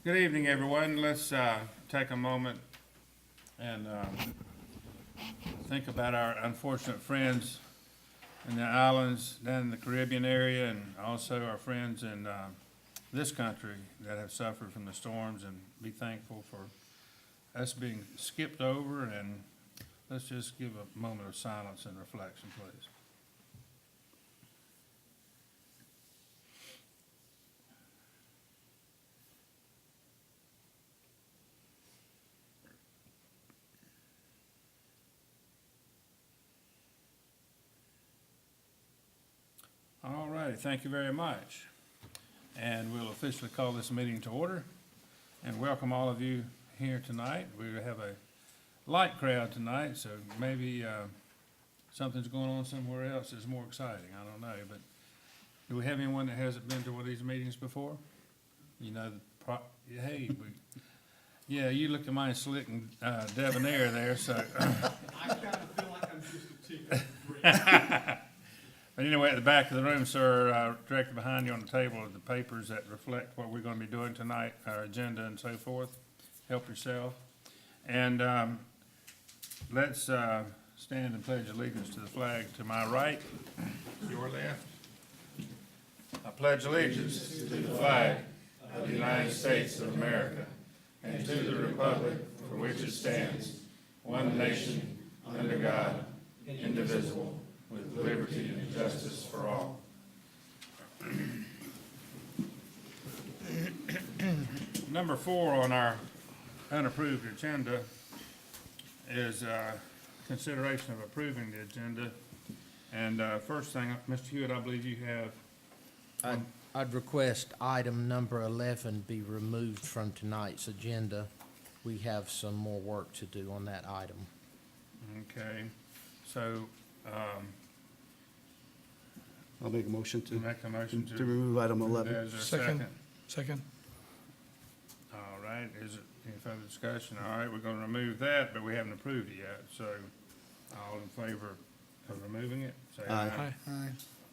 Good evening, everyone. Let's take a moment and think about our unfortunate friends in the islands down in the Caribbean area, and also our friends in this country that have suffered from the storms, and be thankful for us being skipped over. And let's just give a moment of silence and reflection, please. All righty, thank you very much. And we'll officially call this meeting to order and welcome all of you here tonight. We have a light crowd tonight, so maybe something's going on somewhere else that's more exciting. I don't know, but do we have anyone that hasn't been to one of these meetings before? You know, yeah, you look at mine slick and debonair there, so. I kind of feel like I'm just a ticket. But anyway, at the back of the room, sir, directly behind you on the table are the papers that reflect what we're going to be doing tonight, our agenda and so forth. Help yourself. And let's stand and pledge allegiance to the flag to my right, your left. I pledge allegiance to the flag of the United States of America and to the republic for which it stands, one nation, under God, indivisible, with liberty and justice for all. Number 4 on our unapproved agenda is consideration of approving the agenda. And first thing, Mr. Hewitt, I believe you have. I'd request item number 11 be removed from tonight's agenda. We have some more work to do on that item. Okay, so I'll make a motion to make a motion to remove item 11. Is there a second? Second. All right, is it any further discussion? All right, we're gonna remove that, but we haven't approved it yet, so all in favor of removing it, say aye. Aye.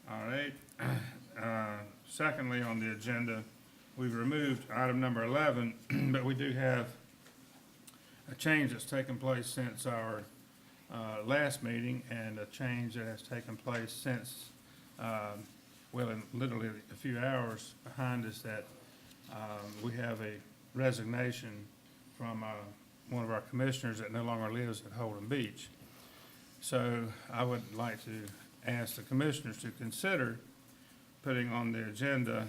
All right, secondly on the agenda, we've removed item number 11, but we do have a change that's taken place since our last meeting, and a change that has taken place since, well, in literally a few hours behind us, that we have a resignation from one of our commissioners that no longer lives at Holden Beach. So I would like to ask the commissioners to consider putting on the agenda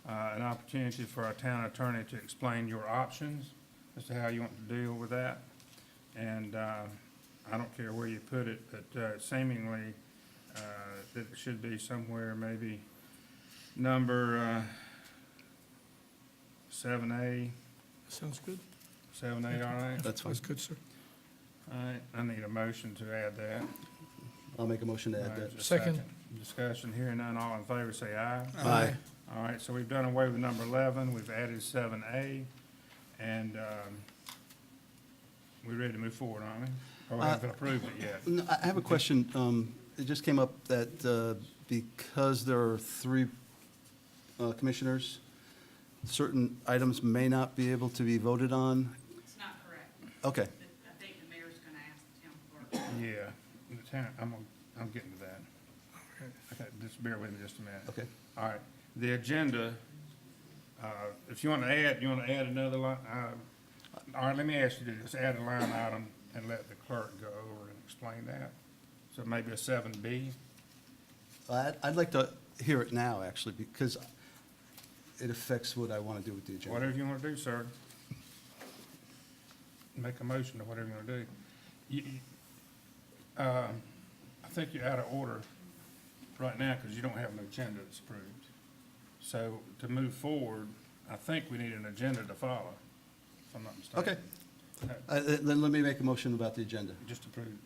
an opportunity for our town attorney to explain your options as to how you want to deal with that. And I don't care where you put it, but seemingly that it should be somewhere maybe number 7A. Sounds good. 7A, all right? That's fine. That's good, sir. All right, I need a motion to add that. I'll make a motion to All add right, that. just a Second. Discussion, hearing none, all in favor say aye. Aye. All right, so we've done away with number 11, we've added 7A, and we're ready to move forward, aren't we? Or we haven't approved it yet? No, I have a question. It just came up that because there are 3 commissioners, certain items may not be able to be voted on. It's not correct. Okay, I think the mayor's gonna ask the town clerk. Yeah, the town, I'm getting to that. Okay, just bear with me just a minute. okay. All right, the agenda, if you want to add another line, all right, let me ask you to just add a line item and let the clerk go over and explain that. So maybe a 7B? I'd like to hear it now, actually, because it affects what I want to do with the agenda. Whatever you want to do, sir. Make a motion to whatever you want to do. I think you're out of order right now because you don't have an agenda that's approved. So to move forward, I think we need an agenda to follow, if I'm not mistaken. Okay. Then let me make a motion about the agenda. Just approve.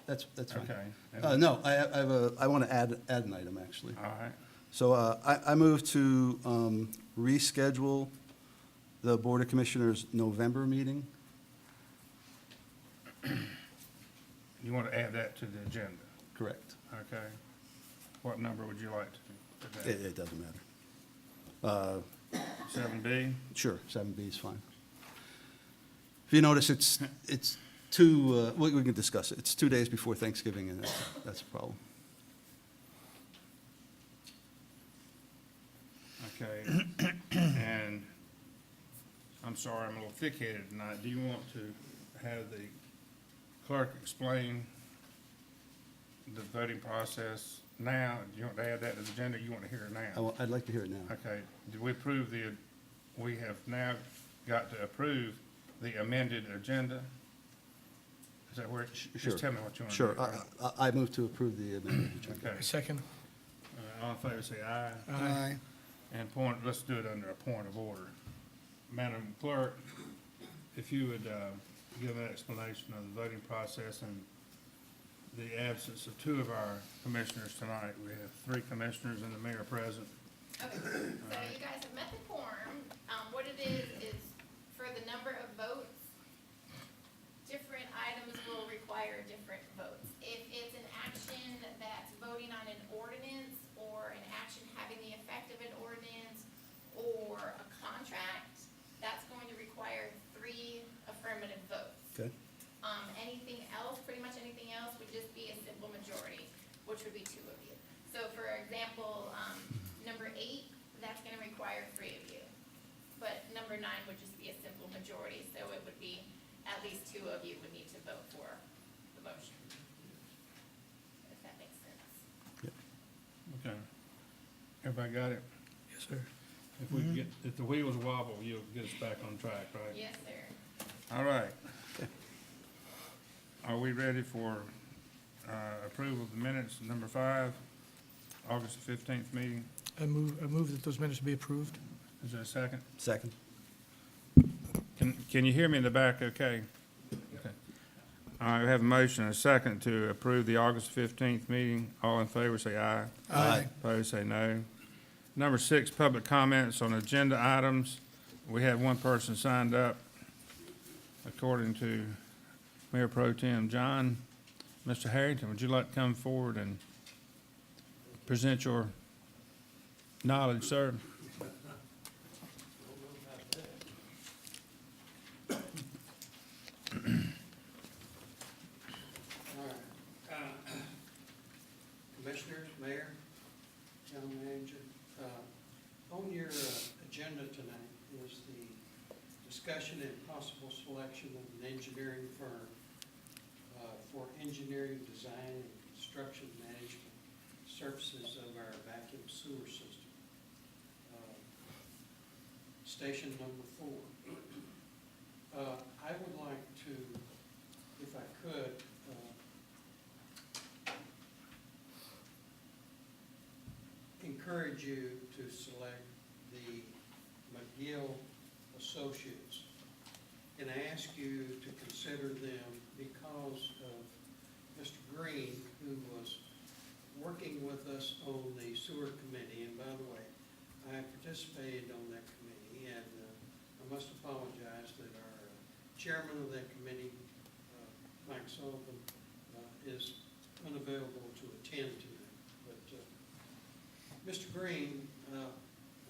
That's fine. Okay. No, I want to add an item, actually. All right. So I move to reschedule the Board of Commissioners' November meeting. You want to add that to the agenda? Correct. Okay. What number would you like to put that? It doesn't matter. 7B? Sure, 7B is fine. If you notice, it's two, we can discuss it. It's 2 days before Thanksgiving, and that's a problem. Okay, and I'm sorry, I'm a little thick-headed tonight. Do you want to have the clerk explain the voting process now? Do you want to add that to the agenda, or you want to hear it now? I'd like to hear it now. Okay, did we approve we have now got to approve the amended agenda? Is that where, Sure. just tell me what you want to do. Sure, I move to approve the amendment. Okay, Second. all in favor, say aye. Aye. And let's do it under a point of order. Madam Clerk, if you would give an explanation of the voting process and the absence of two of our commissioners tonight. We have three commissioners and the mayor present. Okay, so you guys have met the quorum. What it is for the number of votes, different items will require different votes. If it's an action that's voting on an ordinance or an action having the effect of an ordinance or a contract, that's going to require 3 affirmative votes. Okay, Anything else, pretty much anything else would just be a simple majority, which would be 2 of you. So for example, number 8, that's gonna require 3 of you. But number 9 would just be a simple majority, so it would be at least 2 of you would need to vote for the motion. If that makes sense. Okay. Everybody got it? Yes, sir. If we can get, if the wheels wobble, you'll get us back on track, right? Yes, sir. All right. Are we ready for approval of the minutes, number 5, August 15th meeting? I move that those minutes be approved. Is there a second? second. Can you hear me in the back okay? Okay. All right, we have a motion and a second to approve the August 15th meeting. All in favor, say aye. Aye. Opposed, say no. Number 6, public comments on agenda items. We have one person signed up, according to Mayor Pro Tem John. Mr. Harrington, would you like to come forward and present your knowledge, sir? Commissioners, Mayor, Town Manager, on your agenda tonight is the discussion and possible selection of an engineering firm for engineering, design, and construction management services of our vacuum sewer system. Station number 4. I would like to, if I could, encourage you to select the McGill Associates. And I ask you to consider them because of Mr. Green, who was working with us on the sewer committee. And by the way, I participated on that committee, and I must apologize that our chairman of that committee, Mike Sullivan, is unavailable to attend tonight. But Mr. Green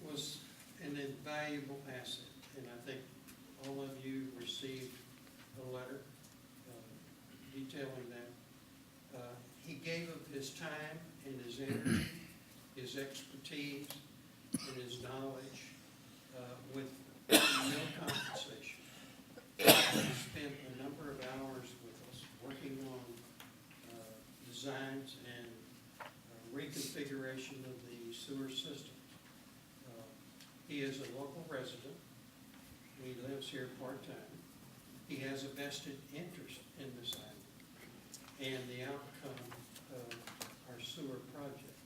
was an invaluable asset, and I think all of you received a letter detailing that. He gave of his time and his energy, his expertise, and his knowledge with no compensation. He spent a number of hours with us working on designs and reconfiguration of the sewer system. He is a local resident. He lives here part-time. He has a vested interest in this island and the outcome of our sewer project.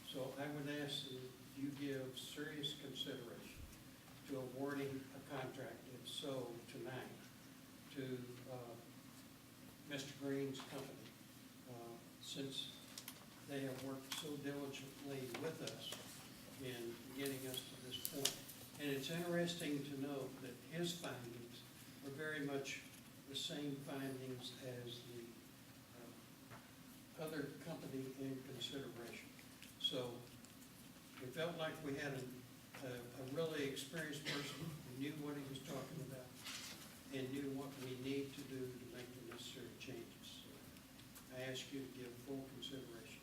So I would ask that you give serious consideration to awarding a contract, if so, tonight, to Mr. Green's company, since they have worked so diligently with us in getting us to this point. And it's interesting to note that his findings are very much the same findings as the other company in consideration. So we felt like we had a really experienced person who knew what he was talking about and knew what we need to do to make the necessary changes. So I ask you to give full consideration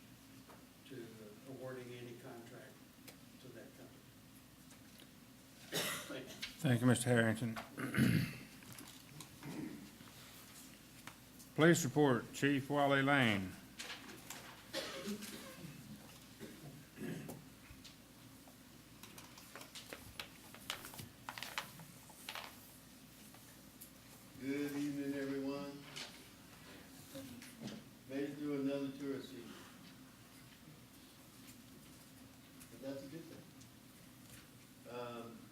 to awarding any contract to that company. Thank you. Thank you, Mr. Harrington. Police report, Chief Wally Lane. Good evening, everyone. Made it through another tourist season. But that's a good thing.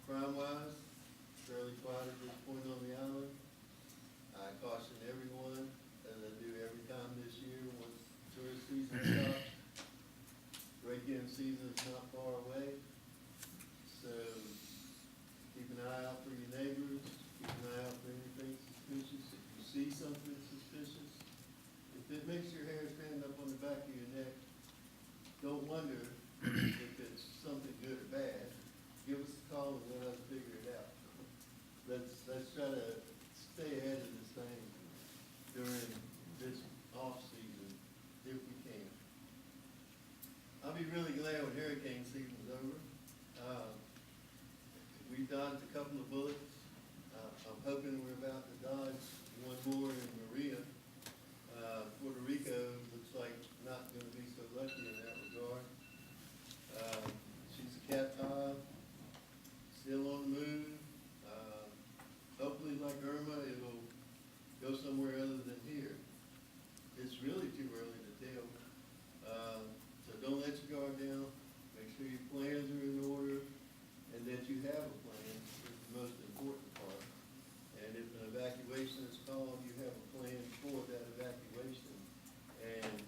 Crime-wise, fairly quiet at this point on the island. I caution everyone, as I do every time this year, once tourist season stops, break-in season is not far away. So keep an eye out for your neighbors, keep an eye out for anything suspicious. If you see something suspicious, if it makes your hair stand up on the back of your neck, don't wonder if it's something good or bad. Give us a call and let us figure it out. Let's try to stay ahead of this thing during this off-season if we can. I'll be really glad when hurricane season's over. We've dodged a couple of bullets. I'm hoping we're about to dodge one more in Maria. Puerto Rico looks like not gonna be so lucky in that regard. She's a cat five, still on the move. Hopefully, like Irma, it'll go somewhere other than here. It's really too early to tell. So don't let your guard down. Make sure your plans are in order and that you have a plan is the most important part. And if an evacuation is called, you have a plan for that evacuation and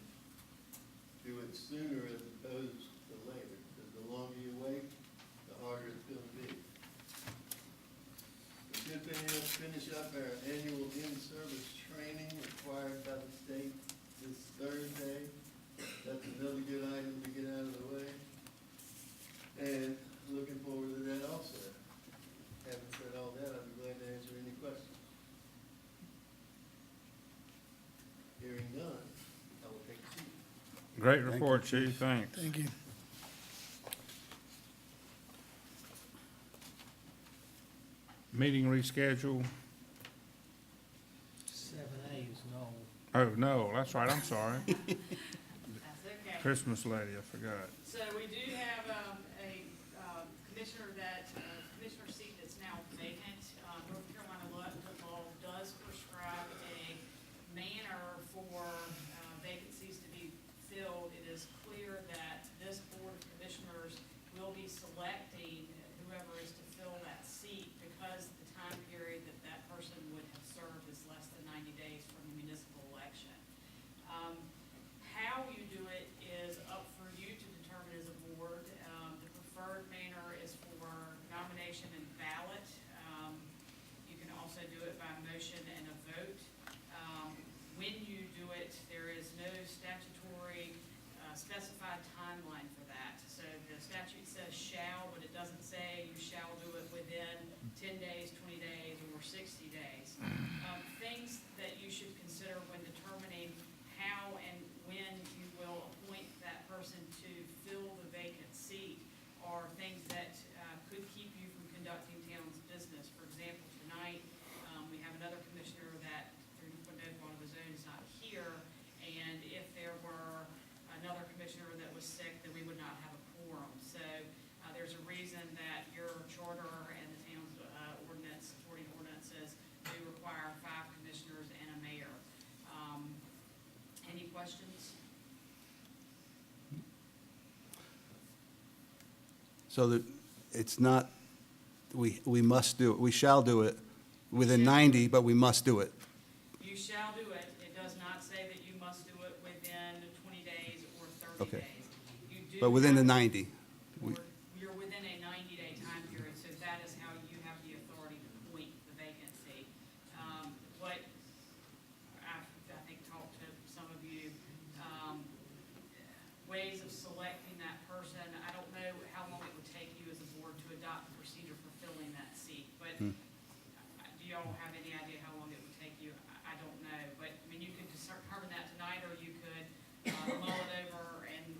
do it sooner as opposed to later. Because the longer you wait, the harder it's going to be. The good thing is, finish up our annual in-service training required by the state this Thursday. That's another good item to get out of the way. And looking forward to that also. Having said all that, I'd be glad to answer any questions. Hearing none, I will take a seat. Great report, Chief, thanks. Thank you. Meeting reschedule. 7A is no. Oh, no, that's right, I'm sorry. That's okay. Christmas lady, I forgot. So we do have a commissioner commissioner seat that's now vacant. North Carolina law does prescribe a manner for vacancies to be filled. It is clear that this board of commissioners will be selecting whoever is to fill that seat because the time period that that person would have served is less than 90 days from the municipal election. How you do it is up for you to determine as a board. The preferred manner is for nomination and ballot. You can also do it by motion and a vote. When you do it, there is no statutory specified timeline for that. So the statute says shall, but it doesn't say you shall do it within 10 days, 20 days, or 60 days. Things that you should consider when determining how and when you will appoint that person to fill the vacant seat are things that could keep you from conducting town's business. For example, tonight, we have another commissioner that, through no fault of his own, is not here. And if there were another commissioner that was sick, then we would not have a quorum. So there's a reason that your charter and the town's ordinance, supporting ordinances, do require 5 commissioners and a mayor. Any questions? So that it's not, we must do it, we shall do it within 90, but we must do it. You shall do it. It does not say that you must do it within 20 days or 30 Okay. days. You do But within the have- 90. we- You're within a 90-day time period, so that is how you have the authority to appoint the vacancy. What, I think, talked to some of you, ways of selecting that person. I don't know how long it would take you as a board to adopt a procedure for filling that seat. But Hmm. do y'all have any idea how long it would take you? I don't know, but, I mean, you could determine that tonight, or you could mull it over and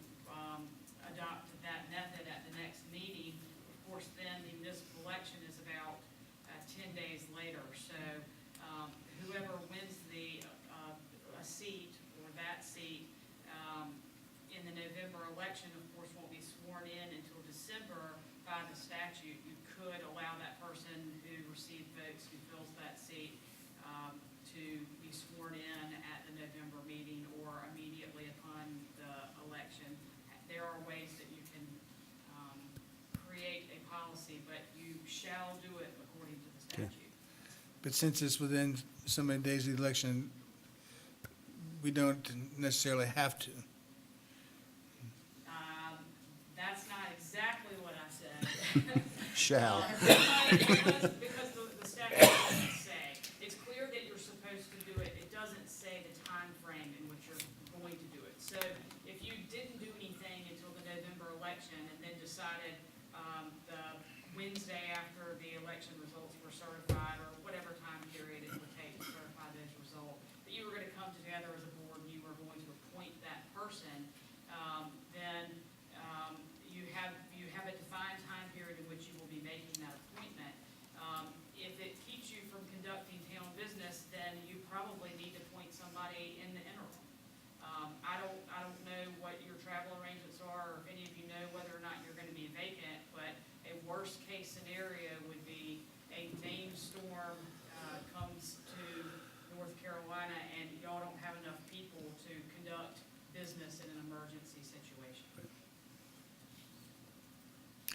adopt that method at the next meeting. Of course, then the municipal election is about 10 days later, so whoever wins a seat or that seat in the November election, of course, won't be sworn in until December by the statute. You could allow that person who received votes, who fills that seat, to be sworn in at the November meeting or immediately upon the election. There are ways that you can create a policy, but you shall do it according to the Okay. statute. But since it's within so many days of the election, we don't necessarily have to. That's not exactly what I said. Shall. Because the statute doesn't say. It's clear that you're supposed to do it. It doesn't say the time frame in which you're going to do it. So if you didn't do anything until the November election and then decided the Wednesday after the election results were certified, or whatever time period it would take to certify those results, that you were going to come together as a board and you were going to appoint that person, then you have a defined time period in which you will be making that appointment. If it keeps you from conducting town business, then you probably need to appoint somebody in the interim. I don't know what your travel arrangements are, or if any of you know whether or not you're going to be vacant, but a worst case scenario would be a named storm comes to North Carolina and y'all don't have enough people to conduct business in an emergency situation.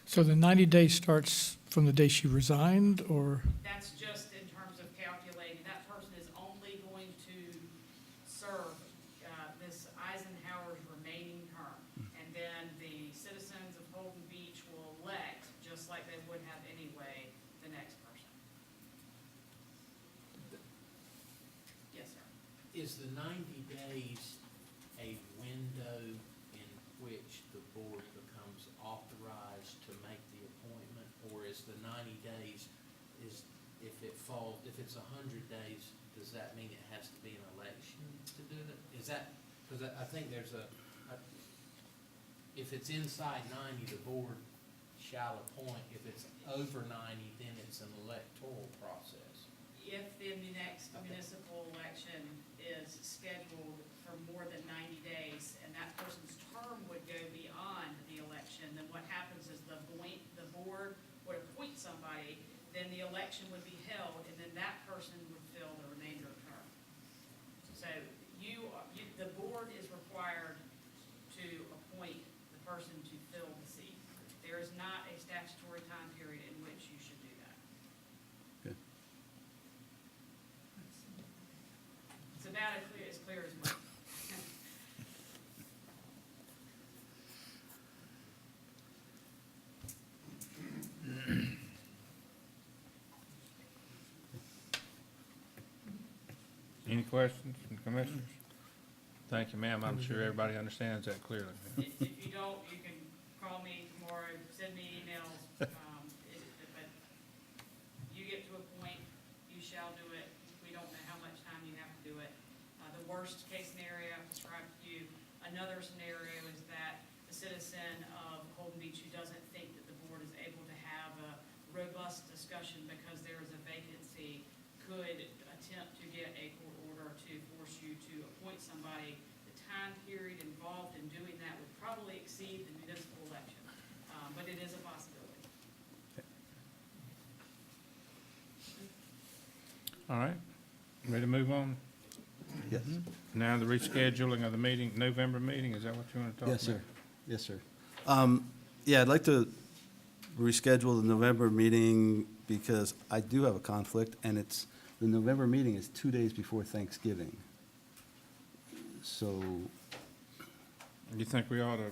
So the 90 days starts from the day she resigned, or? That's just in terms of calculating. That person is only going to serve Ms. Eisenhower's remaining term. And then the citizens of Holden Beach will elect, just like they would have anyway, the next person. Yes, sir. Is the 90 days a window in which the board becomes authorized to make the appointment? Or is the 90 days, if it's 100 days, does that mean it has to be an election to do it? Is that, because I think there's if it's inside 90, the board shall appoint. If it's over 90, then it's an electoral process. If the next municipal election is scheduled for more than 90 days and that person's term would go beyond the election, then what happens is the board would appoint somebody, then the election would be held, and then that person would fill the remainder of term. So the board is required to appoint the person to fill the seat. There is not a statutory time period in which you should do that. Good. It's about as clear as mud. Any questions from commissioners? Thank you, ma'am. I'm sure everybody understands that clearly. If you don't, you can call me tomorrow, send me emails, but you get to a point, you shall do it. We don't know how much time you have to do it. The worst case scenario I've described to you. Another scenario is that the citizen of Holden Beach who doesn't think that the board is able to have a robust discussion because there is a vacancy could attempt to get a court order to force you to appoint somebody. The time period involved in doing that would probably exceed the municipal election, but it is a possibility. All right, ready to move on? Yes. Now the rescheduling of the meeting, November meeting, is that what you want to talk about? Yes, sir. Yes, sir. Yeah, I'd like to reschedule the November meeting because I do have a conflict, and the November meeting is 2 days before Thanksgiving. So, You think we ought to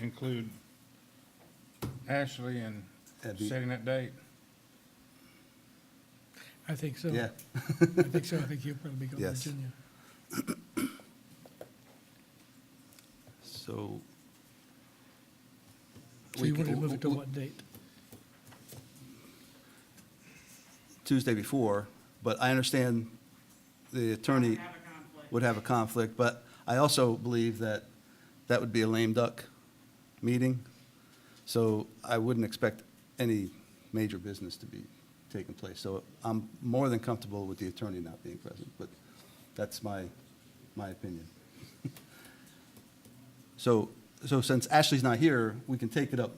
include Ashley in That'd be- setting that date? I think so. yeah, I think so. I think you'll probably go to Yes. Virginia. so. So you want to c- move it to what date? Tuesday before, but I understand the attorney Have a conflict. would have a conflict, but I also believe that that would be a lame duck meeting, so I wouldn't expect any major business to be taking place. So I'm more than comfortable with the attorney not being present, but that's my opinion. So since Ashley's not here, we can take it up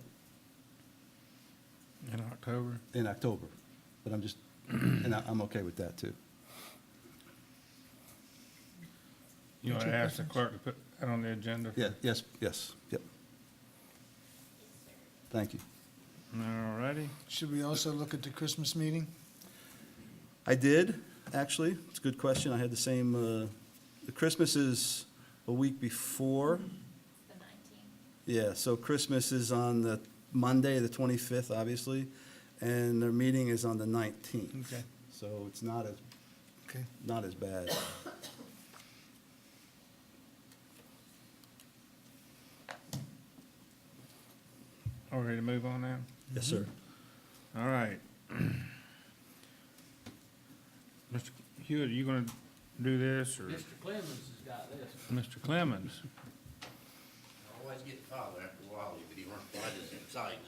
In October? in October, but I'm just, and I'm okay with that, too. You want to ask the clerk to put that on the agenda? Yeah, yes, yep. Thank you. All righty. Should we also look at the Christmas meeting? I did, actually. It's a good question. I had the same, the Christmas is a week before. The 19th. Yeah, so Christmas is on the Monday, the 25th, obviously, and their meeting is on the 19th. Okay. So it's not Okay. as bad. All ready to move on now? Yes, sir. All right. Mr. Hewitt, are you going to do this, or Mr. Clemens has got this. Mr. Clemens? I always get followed after a while, but he weren't quite as exciting.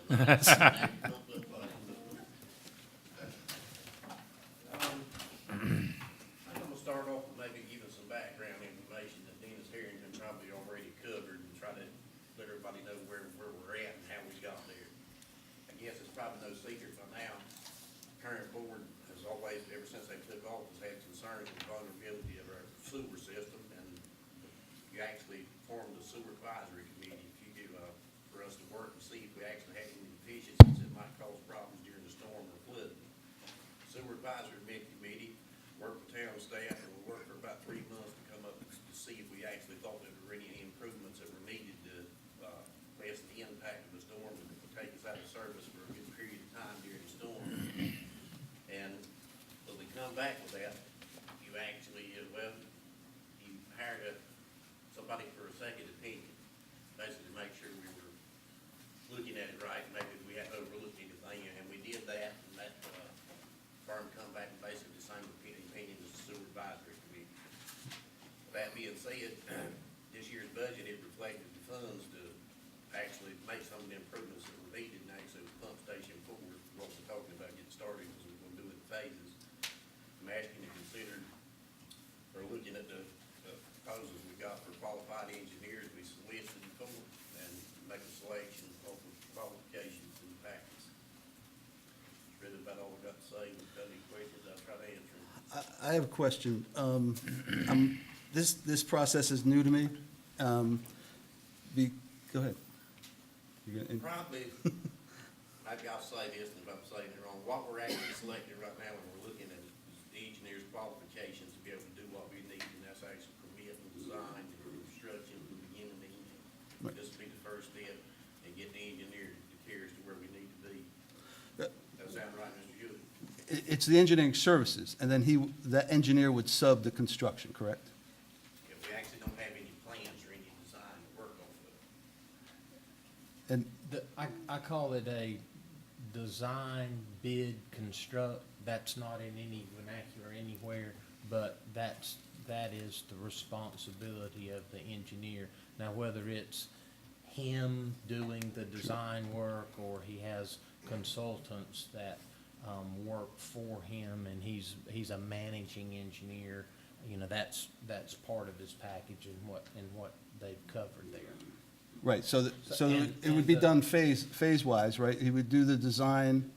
I'm gonna start off with maybe giving some background information that Dennis Harrington probably already covered and try to let everybody know where we're at and how we got there. I guess it's probably no secret by now, current board has always, ever since they took office, had concerns with vulnerability of our sewer system, and you actually formed a sewer advisory committee for us to work and see if we actually had any deficiencies that might cause problems during the storm or flood. Sewer advisory committee worked with town staff, and we worked for about 3 months to come up to see if we actually thought there were any improvements that were needed to lessen the impact of the storm and take us out of service for a good period of time during the storm. And when we come back with that, you actually, you hired somebody for a second opinion, basically to make sure we were looking at it right, maybe we had overlooked anything, and we did that, and that firm come back and basically the same opinion as the sewer advisory committee. That being said, this year's budget, it reflected the funds to actually make some of the improvements that were needed, and actually pump station 4, what we're talking about getting started, because we're gonna do it in phases. I'm asking you to consider, or looking at the proposals we got for qualified engineers we solicited for, and make a selection of the qualifications in the packets. That's really about all I got to say. If you've got any questions, I'll try to answer them. I have a question. This process is new to me. Go ahead. You gonna- Probably, maybe I'll say this, and if I'm saying it wrong, what we're actually selecting right now, when we're looking at is the engineer's qualifications to be able to do what we need, and that's actually permit and design and construction from beginning to end. Right. This will be the first step in getting the engineer to carry us to where we need to be. Uh, That sound right, Mr. Hewitt? It's the engineering services, and then that engineer would sub the construction, correct? If we actually don't have any plans or any design to work off of. And, I call it a design, bid, construct. That's not in any vernacular anywhere, but that is the responsibility of the engineer. Now, whether it's him doing the design work, or he has consultants that work for him, and he's a managing engineer, you know, that's part of his package and what they've covered there. right, so And- it would be and the- done phase-wise, right? He would do the design,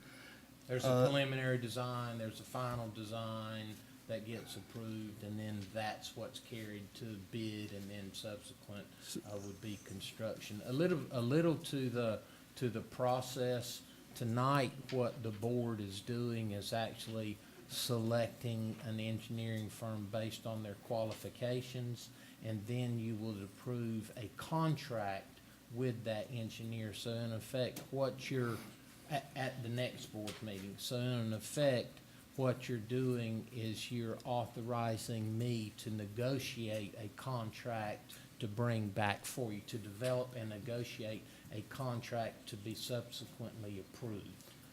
There's a preliminary design, there's a final design that gets approved, and then that's what's carried to bid, and then subsequent would be construction. A little to the process. Tonight, what the board is doing is actually selecting an engineering firm based on their qualifications, and then you will approve a contract with that engineer. So in effect, what you're, at the next board meeting, so in effect, what you're doing is you're authorizing me to negotiate a contract to bring back for you, to develop and negotiate a contract to be subsequently approved.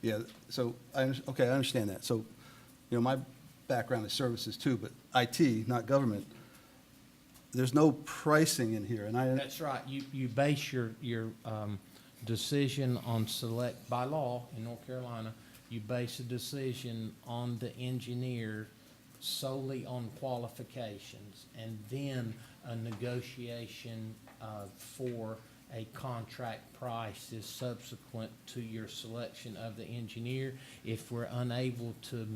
yeah, so, I understand that. So you know, my background is services too, but IT, not government, there's no pricing in here, and I, That's right. You base your decision on select, by law in North Carolina, you base a decision on the engineer solely on qualifications, and then a negotiation for a contract price is subsequent to your selection of the engineer. If we're unable to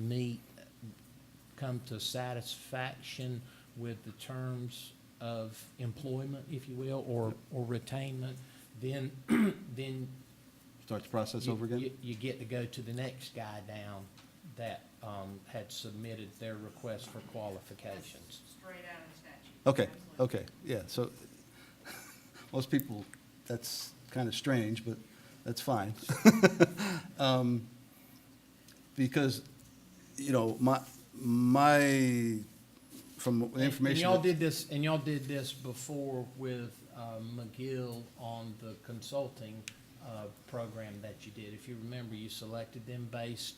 come to satisfaction with the terms of employment, if you will, or retainment, then, then start the process over again? you get to go to the next guy down that had submitted their request for qualifications. Straight out of the statute. Okay, Absolutely. okay, yeah, so, most people, that's kind of strange, but that's fine. Because, you know, from the And information. y'all that- did this before with McGill on the consulting program that you did. If you remember, you selected them based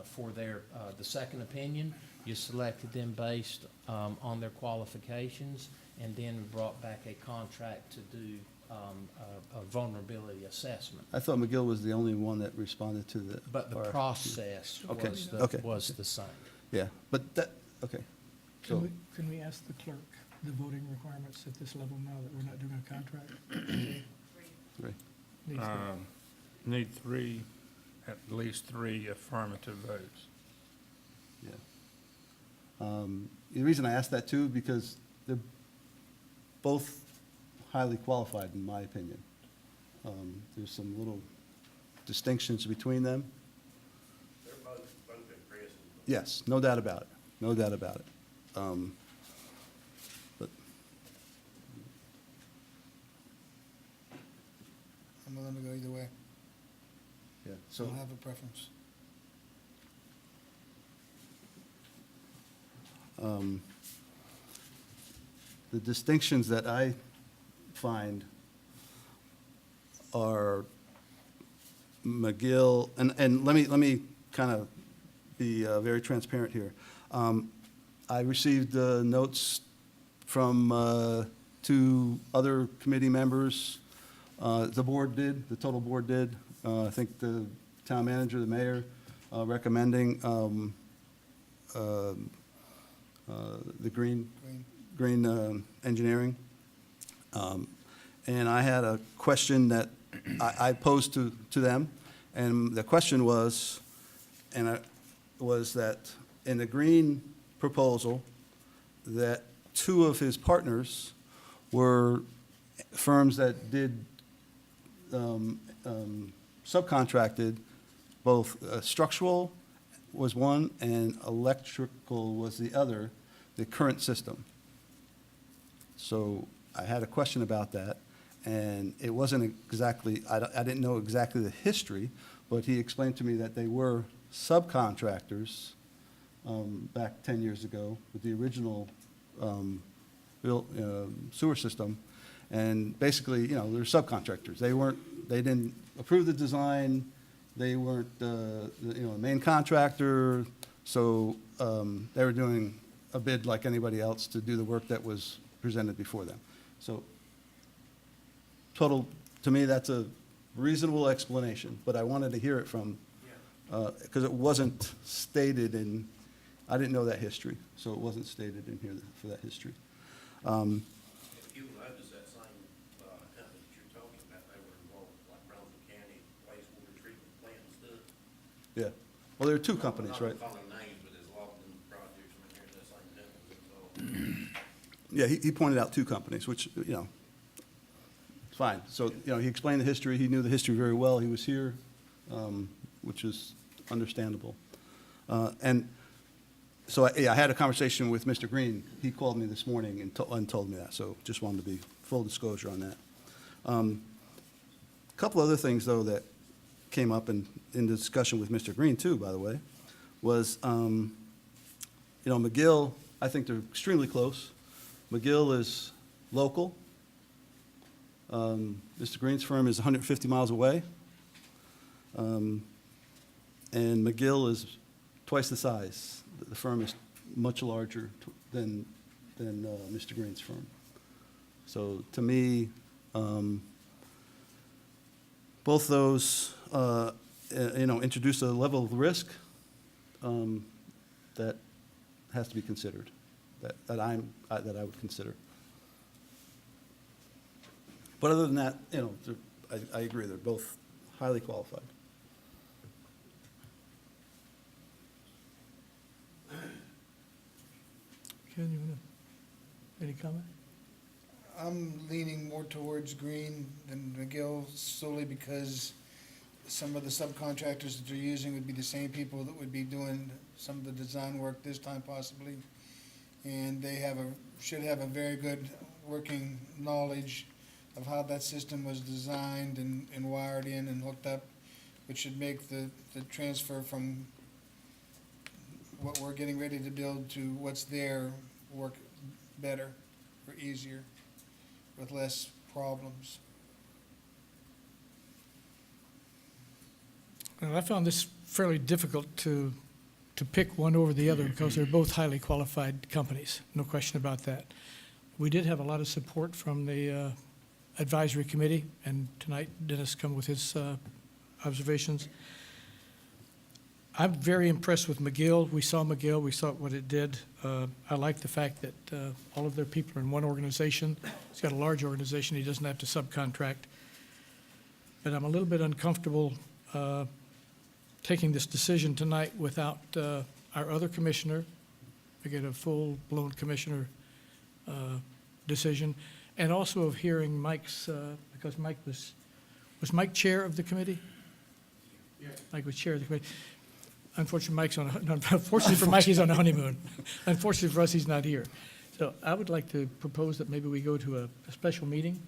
for their, the second opinion. You selected them based on their qualifications, and then brought back a contract to do a vulnerability assessment. I thought McGill was the only one that responded to the. But the RFQ. process Okay, was okay. was the same. Yeah, but that, okay. So, Can we ask the clerk the voting requirements at this level now that we're not doing a contract? right. Needs to- Need three, at least three affirmative votes. Yeah. The reason I asked that too, because they're both highly qualified, in my opinion. There's some little distinctions between them. They're both impressive. Yes, no doubt about it, no doubt about it. But, I'm willing to go either way. yeah, I so, don't have a preference. the distinctions that I find are McGill, and let me kind of be very transparent here. I received notes from two other committee members. The board did, the total board did. I think the town manager, the mayor, recommending the green engineering. And I had a question that I posed to them, and the question was, was that in the green proposal, that two of his partners were firms that did subcontracted both structural was one and electrical was the other, the current system. So I had a question about that, and it wasn't exactly, I didn't know exactly the history, but he explained to me that they were subcontractors back 10 years ago with the original sewer system. And basically, you know, they're subcontractors. They didn't approve the design, they weren't the main contractor, so they were doing a bid like anybody else to do the work that was presented before them. So to me, that's a reasonable explanation, but I wanted to hear it from, because it wasn't stated in, I didn't know that history, so it wasn't stated in here for that history. If you will notice that same company that you're talking about, they were involved with like Brunswick County wastewater treatment plant and stuff. Yeah, well, there are two companies, I'm right? not calling names, but there's a lot of them projects from here, that same company involved. Yeah, he pointed out two companies, which, you know, it's fine. So, you know, he explained the history, he knew the history very well, he was here, which is understandable. And so, I had a conversation with Mr. Green. He called me this morning and told me that, so just wanted to be full disclosure on that. A couple other things, though, that came up in the discussion with Mr. Green, too, by the way, was, you know, McGill, I think they're extremely close. McGill is local. Mr. Green's firm is 150 miles away. And McGill is twice the size. The firm is much larger than Mr. Green's firm. So to me, both those, introduce a level of risk that has to be considered, that I would consider. But other than that, I agree, they're both highly qualified. Ken, you want to, any comment? I'm leaning more towards Green than McGill solely because some of the subcontractors that they're using would be the same people that would be doing some of the design work this time possibly. And they should have a very good working knowledge of how that system was designed and wired in and hooked up, which should make the transfer from what we're getting ready to build to what's there work better or easier with less problems. Well, I found this fairly difficult to pick one over the other because they're both highly qualified companies, no question about that. We did have a lot of support from the advisory committee, and tonight Dennis come with his observations. I'm very impressed with McGill. We saw McGill, we saw what it did. I like the fact that all of their people are in one organization. He's got a large organization, he doesn't have to subcontract. But I'm a little bit uncomfortable taking this decision tonight without our other commissioner. We get a full-blown commissioner decision, and also of hearing Mike's, because Mike was Mike chair of the committee? Yeah. Mike was chair of the committee. Unfortunately, unfortunately for Mike, he's on a honeymoon. Unfortunately for us, he's not here. So I would like to propose that maybe we go to a special meeting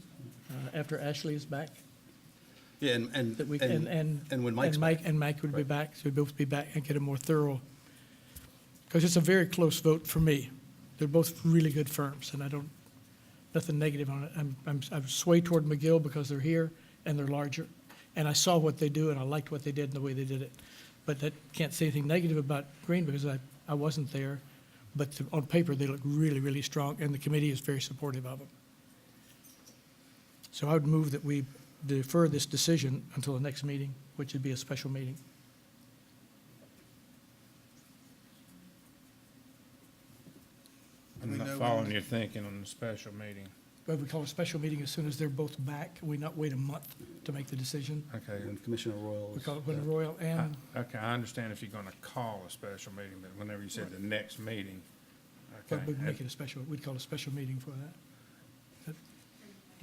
after Ashley is back. Yeah, That we, and when Mike's back. And Mike would be back, so we'd both be back and get a more thorough, because it's a very close vote for me. They're both really good firms, and nothing negative on it. I'm swayed toward McGill because they're here and they're larger. And I saw what they do, and I liked what they did and the way they did it. But that can't say anything negative about Green because I wasn't there. But on paper, they look really, really strong, and the committee is very supportive of them. So I would move that we defer this decision until the next meeting, which would be a special meeting. I'm We not know following when- your thinking on the special meeting. But we call a special meeting as soon as they're both back. We not wait a month to make the decision. Okay. And Commissioner Royal. We call it when Royal and, Okay, I understand if you're gonna call a special meeting, but whenever you said the next meeting, but okay. we'd make it a special, we'd call a special meeting for that.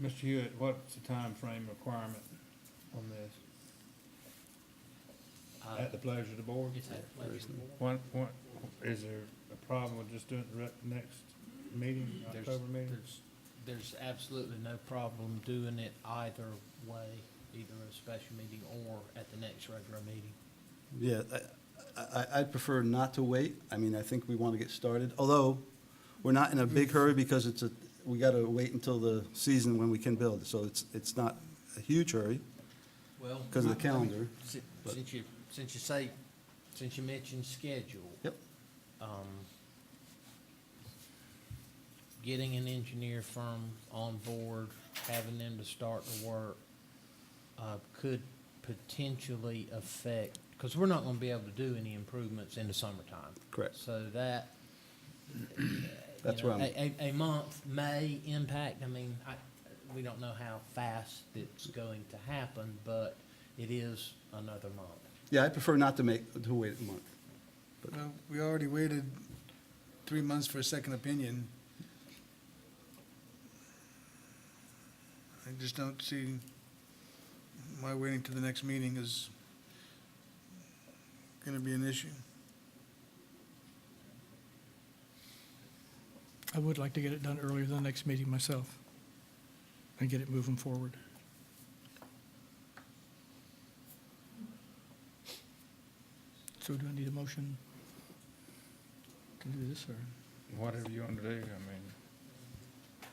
Mr. Hewitt, what's the time frame requirement on this? At the pleasure of the board? It's at the pleasure of the board. What, is there a problem with just doing it the next meeting, There's- October meeting? There's absolutely no problem doing it either way, either a special meeting or at the next regular meeting. Yeah, I'd prefer not to wait. I mean, I think we want to get started, although we're not in a big hurry because we got to wait until the season when we can build. So it's not a huge hurry Well. because of the calendar. but- Since you mentioned schedule. Yep. Getting an engineer firm on board, having them to start the work, could potentially affect, because we're not gonna be able to do any improvements in the summertime. Correct. So that, That's you know, where I'm- a month may impact, I mean, we don't know how fast it's going to happen, but it is another month. Yeah, I prefer not to wait a month. Well, we already waited 3 months for a second opinion. I just don't see why waiting to the next meeting is gonna be an issue. I would like to get it done earlier than the next meeting myself and get it moving forward. So do I need a motion to do this, or? Whatever you want to do, I mean,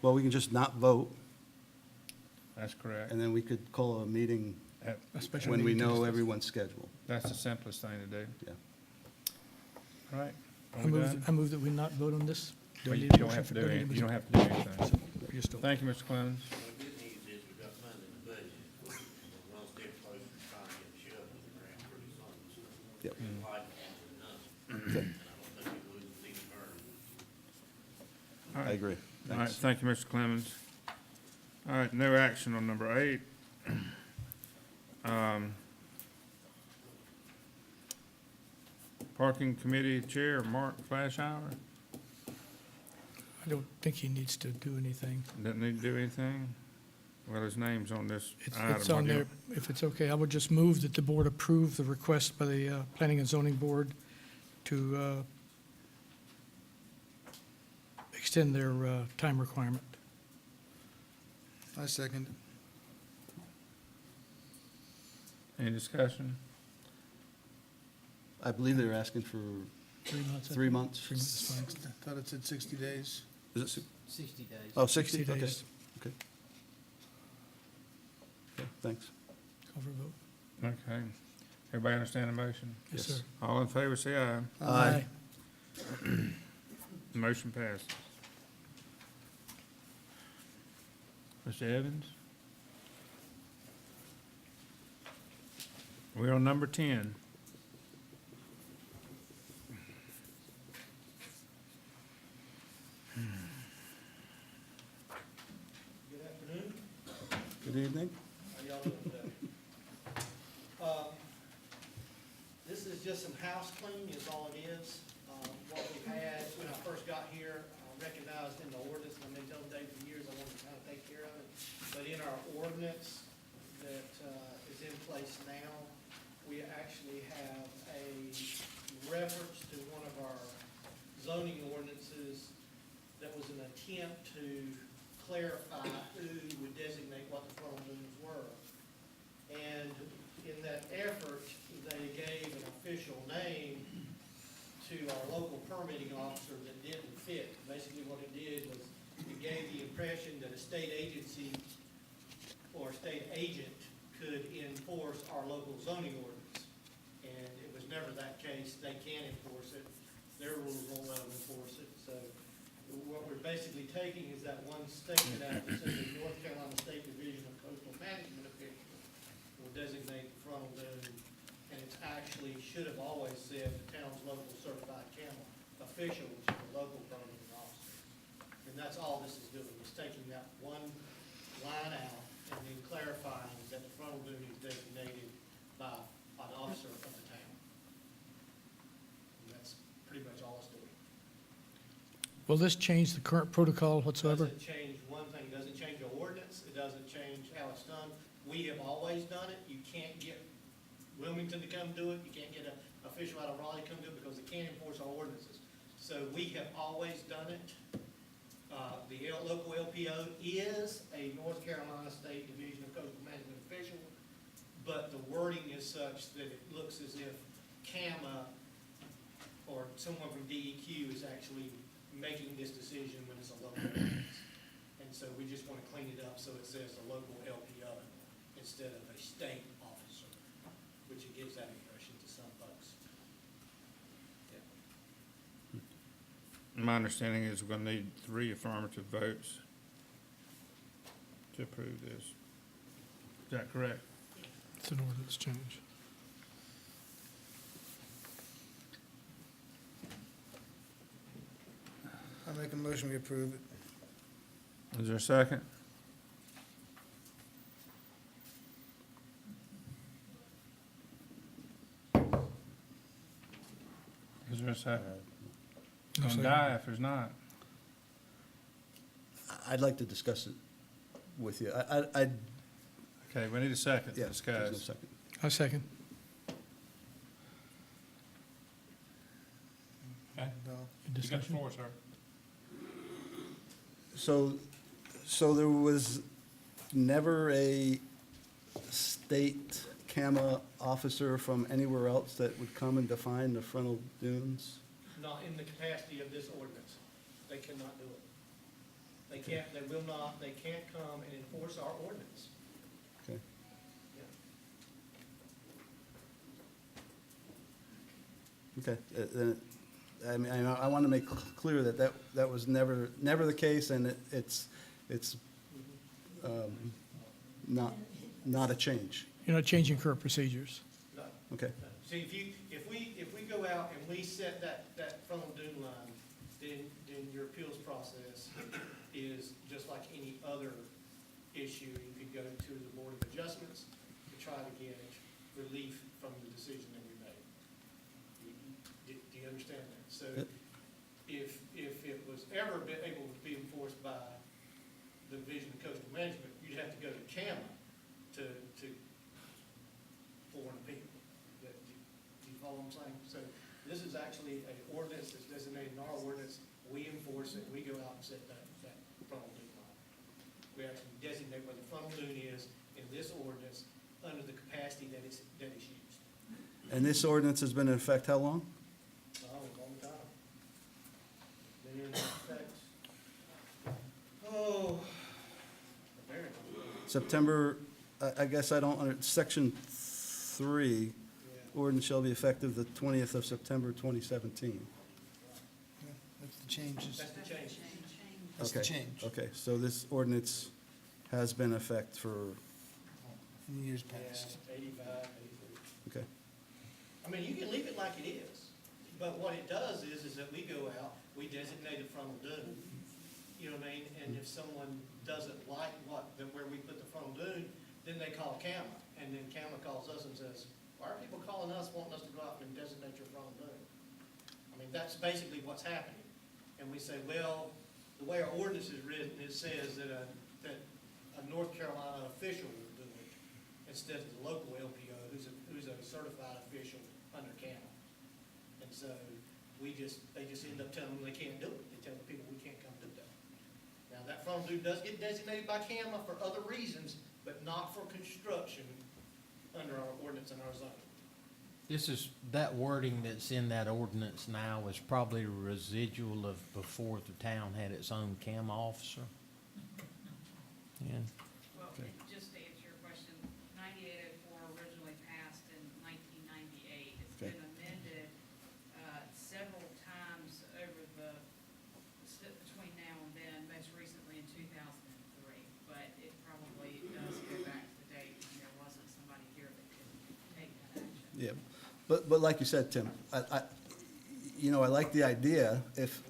Well, we can just not vote, that's correct. and then we could call a meeting A special when we meeting to know discuss? everyone's schedule. That's the simplest thing to do. Yeah. right? Are we done? I move that we not vote on this. Do I Well, you need a don't motion have to for- do need a anything, you don't motion? have to do anything. So, we just don't- Thank you, Mr. Clemmons. Well, the good news is we've got money in the budget. We're one step closer to trying to get the shovel in the ground pretty soon. So Yep. we'd like to answer none. Okay. And I don't think it would need to burn. All I right. agree. All right, Thanks. thank you, Mr. Clemmons. All right, no action on number 8. Parking Committee Chair, Mark Flashour, I don't think he needs to do anything. doesn't need to do anything? Well, his name's on this item. It's on there. If it's okay, I would just move that the board approve the request by the Planning and Zoning Board to extend their time requirement. I second. Any discussion? I believe they were asking for 3 months. I 3 think. months. 3 months is fine. I thought it said 60 days. Is it, 60 days. oh, 60? 60 Okay, days. okay. Okay, thanks. Call for a vote. Okay. Everybody understand the motion? Yes, Yes. sir. All in favor, say aye. Aye. Motion passes. Mr. Evans? We're on number 10. Good afternoon. Good evening. How y'all doing today? This is just some house cleaning is all it is. What we had, when I first got here, I recognized in the ordinance, and I've been telling Dave for years, I wanted to kind of take care of it. But in our ordinance that is in place now, we actually have a reference to one of our zoning ordinances that was an attempt to clarify who would designate what the frontal dunes were. And in that effort, they gave an official name to our local permitting officer that didn't fit. Basically what it did was it gave the impression that a state agency or a state agent could enforce our local zoning ordinance. And it was never that case. They can enforce it. Their rules won't let them enforce it. So what we're basically taking is that one statement out that says the North Carolina State Division of Coastal Management Officials will designate the frontal dune, and it's actually, should have always said the town's local certified camel official, which is the local permitting officer. And that's all this is doing, is taking that one line out and then clarifying that the frontal dune is designated by an officer of the town. And that's pretty much all it's doing. Will this change the current protocol whatsoever? Doesn't change one thing, it doesn't change the ordinance, it doesn't change how it's done. We have always done it, you can't get Wilmington to come do it, you can't get an official out of Raleigh to come do it because they can't enforce our ordinances. So we have always done it. The local LPO is a North Carolina State Division of Coastal Management official, but the wording is such that it looks as if CAMA or someone from DEQ is actually making this decision when it's a local ordinance. And so we just want to clean it up so it says the local LPO instead of a state officer, which it gives that impression to some folks. Yeah. My understanding is we're gonna need 3 affirmative votes to approve this. Is that correct? It's an ordinance change. I make a motion, we approve it. Is there a second? Is there a second? It's No gonna second. die if there's not. I'd like to discuss it with you. I'd, Okay, we need a second to yeah, there's no discuss. second. I second. Okay. No. Discussion? sir. So there was never a state CAMA officer from anywhere else that would come and define the frontal dunes? Not in the capacity of this ordinance. They cannot do it. They can't, they will not, they can't come and enforce our ordinance. Okay. Yeah. Okay, then I mean, I want to make clear that that was never the case, and it's not a change. You're not changing current procedures. No. Okay. See, if we go out and we set that frontal dune line, then your appeals process is just like any other issue. You could go to the Board of Adjustments to try to get relief from the decision that we made. Do you understand that? So Yep. if it was ever able to be enforced by the Division of Coastal Management, you'd have to go to CAMA for an appeal. Do you follow what I'm saying? So this is actually an ordinance that's designated in our ordinance. We enforce it, we go out and set that frontal dune line. We actually designate where the frontal dune is in this ordinance under the capacity that is used. And this ordinance has been in effect how long? Oh, a long time. Been in effect, oh, very long. September, I guess I don't, section 3, Yeah. ordinance shall be effective the 20th of September 2017. Yeah, that's the changes. That's the change. That's the Okay. change Okay, so this ordinance has been in effect for, in the years Yeah, past. 85, 83. okay. I mean, you can leave it like it is, but what it does is that we go out, we designate a frontal dune, you know what I mean? And if someone doesn't like where we put the frontal dune, then they call CAMA, and then CAMA calls us and says, why are people calling us, wanting us to go out and designate your frontal dune? I mean, that's basically what's happening. And we say, well, the way our ordinance is written, it says that a North Carolina official will do it instead of the local LPO, who's a certified official under CAMA. And so they just end up telling them they can't do it. They tell the people we can't come do that. Now, that frontal dune does get designated by CAMA for other reasons, but not for construction under our ordinance and our zoning. This is, that wording that's in that ordinance now is probably residual of before the town had its own CAM officer. Yeah. Well, just to answer your question, 9804 originally passed in 1998. It's Okay. been amended several times over between now and then, most recently in 2003. But it probably does go back to the date when there wasn't somebody here that could take that action. Yeah, but like you said, Tim, I like the idea, if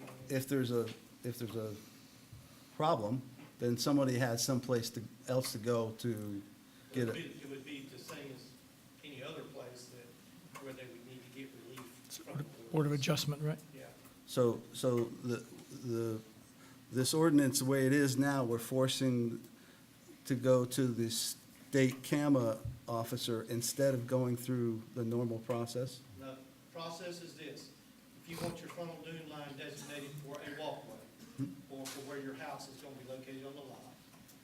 there's a problem, then somebody has someplace else to go to get it. It would be the same as any other place where they would need to get relief from the Board of Adjustment, right? Yeah. So this ordinance, the way it is now, we're forcing to go to the state CAMA officer instead of going through the normal process? The process is this: if you want your frontal dune line designated for a walkway, or for where your house is gonna be located on the lot,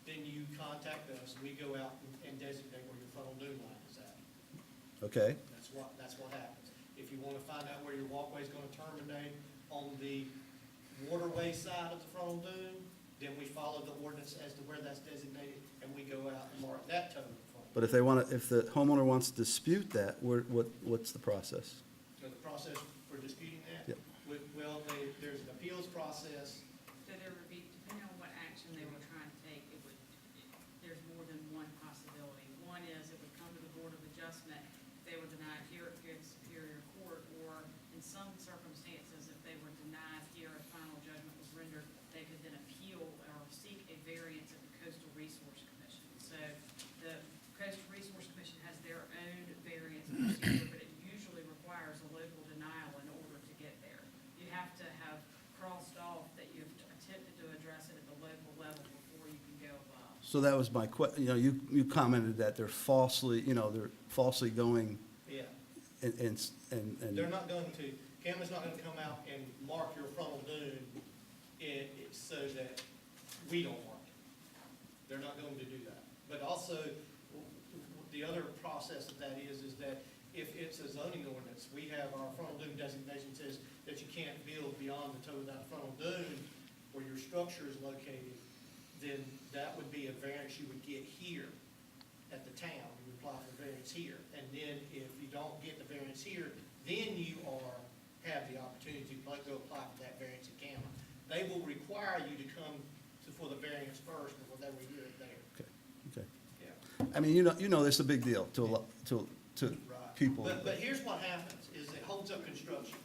then you contact us, and we go out and designate where your frontal dune line is at. Okay, That's what happens. If you wanna find out where your walkway is gonna terminate on the waterway side of the frontal dune, then we follow the ordinance as to where that's designated, and we go out and mark that total frontal. but if the homeowner wants to dispute that, what's the process? So the process for disputing that? Yep. Well, there's an appeals process. So there would be, depending on what action they were trying to take, there's more than one possibility. One is it would come to the Board of Adjustment, if they were denied here at Superior Court, or in some circumstances, if they were denied here, a final judgment was rendered, they could then appeal or seek a variance at the Coastal Resource Commission. So the Coastal Resource Commission has their own variance procedure, but it usually requires a local denial in order to get there. You have to have crossed off that you've attempted to address it at the local level before you can go above. So that was my you commented that they're falsely going Yeah. and They're not going to, CAMA's not gonna come out and mark your frontal dune so that we don't mark it. They're not going to do that. But also, the other process of that is that if it's a zoning ordinance, we have our frontal dune designation says that you can't build beyond the toe of that frontal dune where your structure is located, then that would be a variance you would get here at the town. You would apply for variance here. And then if you don't get the variance here, then you have have the opportunity to go apply for that variance at CAMA. They will require you to come for the variance first before they review it there. Okay. Yeah. I mean, you know, it's a big deal to a lot, to Right. people. But here's what happens, is it holds up construction.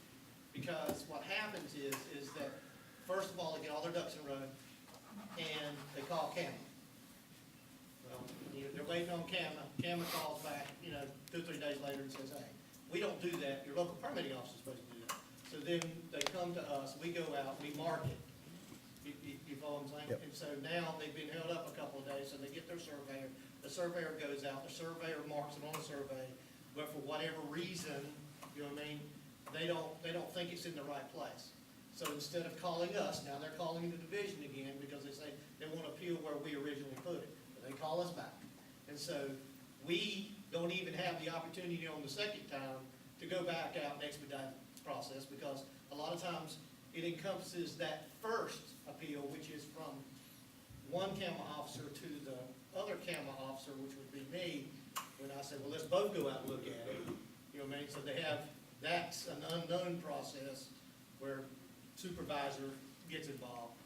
Because what happens is that, first of all, they get all their ducks in a row, and they call CAMA. Well, they're waiting on CAMA, CAMA calls back, 2 or 3 days later and says, hey, we don't do that, your local permitting office is supposed to do that. So then they come to us, we go out, we mark it. You follow what I'm saying? Yep. And so now they've been held up a couple of days, so they get their surveyor, the surveyor goes out, the surveyor marks it on a survey, but for whatever reason, you know what I mean, they don't think it's in the right place. So instead of calling us, now they're calling the division again because they say they want to appeal where we originally put it. But they call us back. And so we don't even have the opportunity on the second time to go back out and expedite the process because a lot of times it encompasses that first appeal, which is from one CAMA officer to the other CAMA officer, which would be me, when I say, well, let's both go out and look at it. You know what I mean? So they have, that's an unknown process where supervisor gets involved.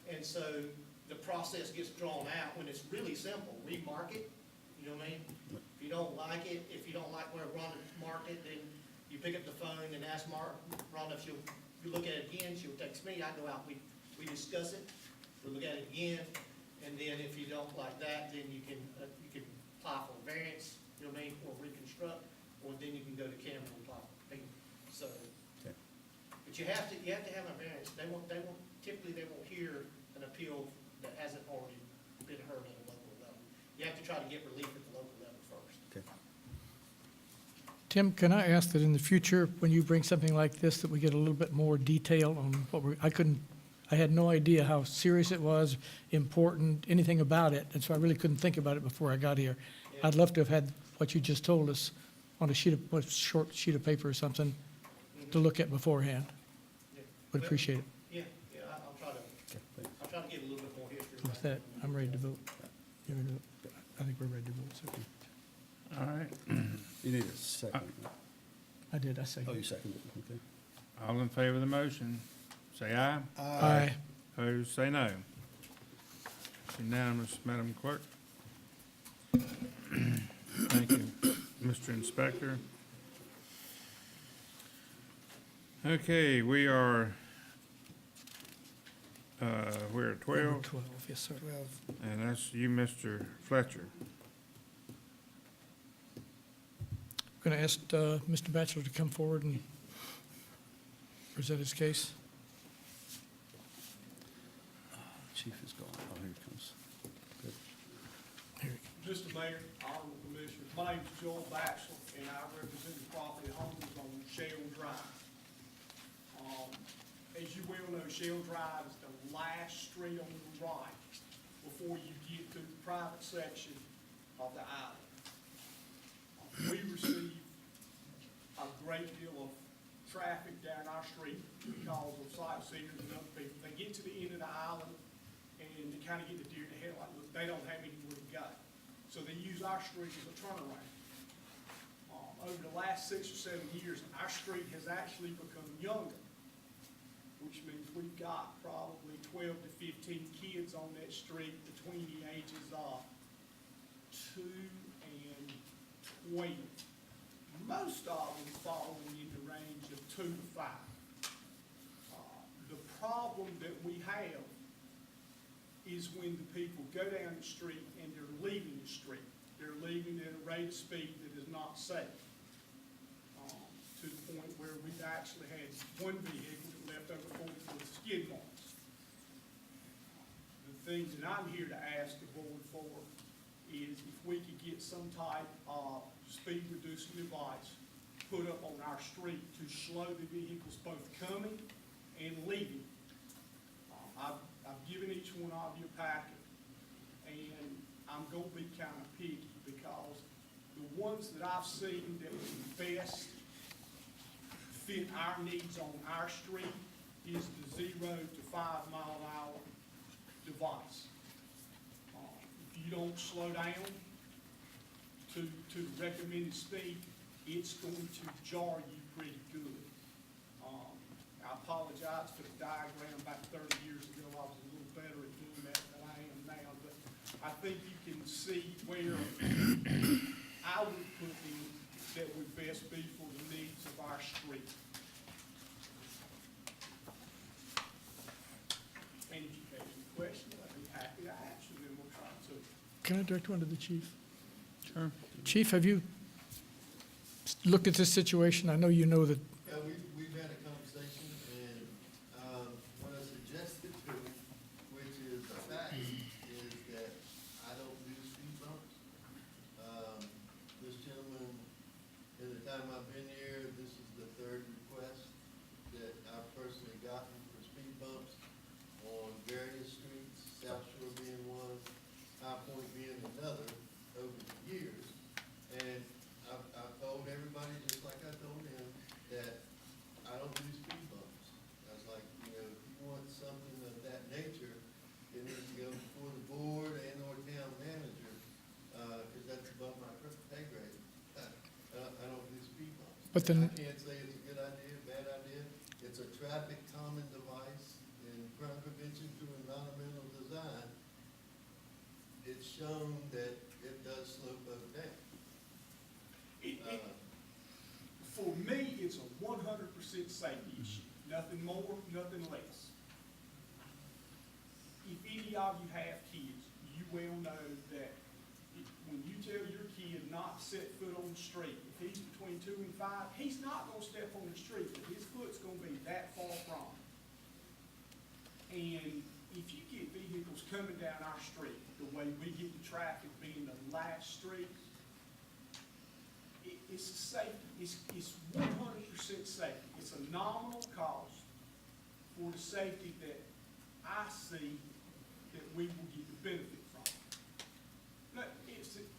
And so the process gets drawn out when it's really simple. We mark it, you know what I mean? If you don't like it, if you don't like where Rhonda marked it, then you pick up the phone and ask Rhonda if you look at it again, she'll text me, I go out, we discuss it, we look at it again, and then if you don't like that, then you can apply for a variance, you know what I mean, or reconstruct, or then you can go to CAMA and apply for payment. So, Okay. but you have to have a variance. Typically they won't hear an appeal that hasn't already been heard at a local level. You have to try to get relief at the local level first. Okay. Tim, can I ask that in the future, when you bring something like this, that we get a little bit more detail on what I had no idea how serious it was, important, anything about it, and so I really couldn't think about it before I got here. Yeah. I'd love to have had what you just told us on a short sheet of paper or something to look at beforehand. Yeah. Would appreciate it. Yeah, I'll try to give a little bit more history. With that, I'm ready to vote. You ready to vote? I think we're ready to vote, so. All right, You need a second. I did, I Oh, seconded. you seconded it, okay. all in favor of the motion, say aye. Aye. Opposed, say no. Unanimous, Madam Clerk. Thank you, Mr. Inspector. Okay, we're at Number 12, 12, yes, sir. 12. and that's you, Mr. Fletcher. Going to ask Mr. Batchelor to come forward and present his case. Chief is gone. Oh, here he comes. Good. Here he Mr. Mayor, honorable commissioners, my name is Joel Batchelor, and I represent the property holders on Shell Drive. As you well know, Shell Drive is the last street on the right before you get to the private section of the island. We receive a great deal of traffic down our street because of sightseers and other people. They get to the end of the island and they kind of get the deer in the headlight. Look, they don't have anywhere to go. So they use our street as a turnaround. Over the last 6 or 7 years, our street has actually become younger, which means we've got probably 12 to 15 kids on that street between the ages of 2 and 12. Most of them falling in the range of 2 to 5. The problem that we have is when the people go down the street and they're leaving the street. They're leaving at a rate of speed that is not safe. To the point where we've actually had one vehicle that left over 40 foot skid marks. The thing that I'm here to ask the board for is if we could get some type of speed reducing device put up on our street to slow the vehicles both coming and leaving. I've given each one of you a packet, and I'm gonna be kind of picky because the ones that I've seen that would best fit our needs on our street is the 0 to 5 mile an hour device. If you don't slow down to the recommended speed, it's going to jar you pretty good. apologize for the diagram back 30 years ago. I was a little better at doing that than I am now, but I think you can see where I would put in that would best be for the needs of our street. And if you have any questions, I'd be happy to answer them. We'll try to. Can I direct one to the chief? Sure. Chief, have you looked at this situation? I know you know that, Yeah, we've had a conversation, and, what I suggested to him, which is a fact, is that I don't do speed bumps. This gentleman, in the time I've been here, this is the third request that I've personally gotten for speed bumps on various streets, South Shore being one, High Point being another, over the years. And I've told everybody, just like I told him, that I don't do speed bumps. I was like, you know, if you want something of that nature, it needs to go before the board and or town manager, because that's above my pay grade. I don't do speed bumps. But then- I can't say it's a good idea, bad idea. It's a traffic calming device and crime prevention through environmental design. It's shown that it does slow folks down. For me, it's a 100% safety issue, nothing more, nothing less. If any of you have kids, you well know that when you tell your kid not to set foot on the street, if he's between 2 and 5, he's not gonna step on the street, but his foot's gonna be that far from it. And if you get vehicles coming down our street, the way we get the traffic being the last street, it's safety, it's 100% safety. It's a nominal cost for the safety that I see that we will get the benefit from. Now,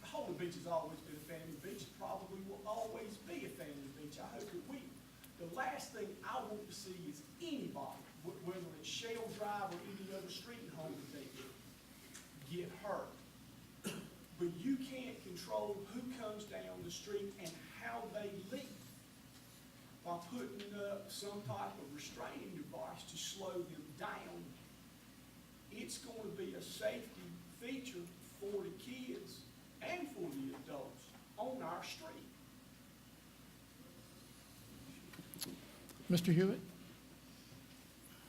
Holden Beach has always been a family beach, it probably will always be a family beach. I hope it will. The last thing I want to see is anybody, whether it's Shell Drive or any other street in Holden Beach, get hurt. But you can't control who comes down the street and how they leave by putting up some type of restraining device to slow them down. It's going to be a safety feature for the kids and for the adults on our street. Mr. Hewitt?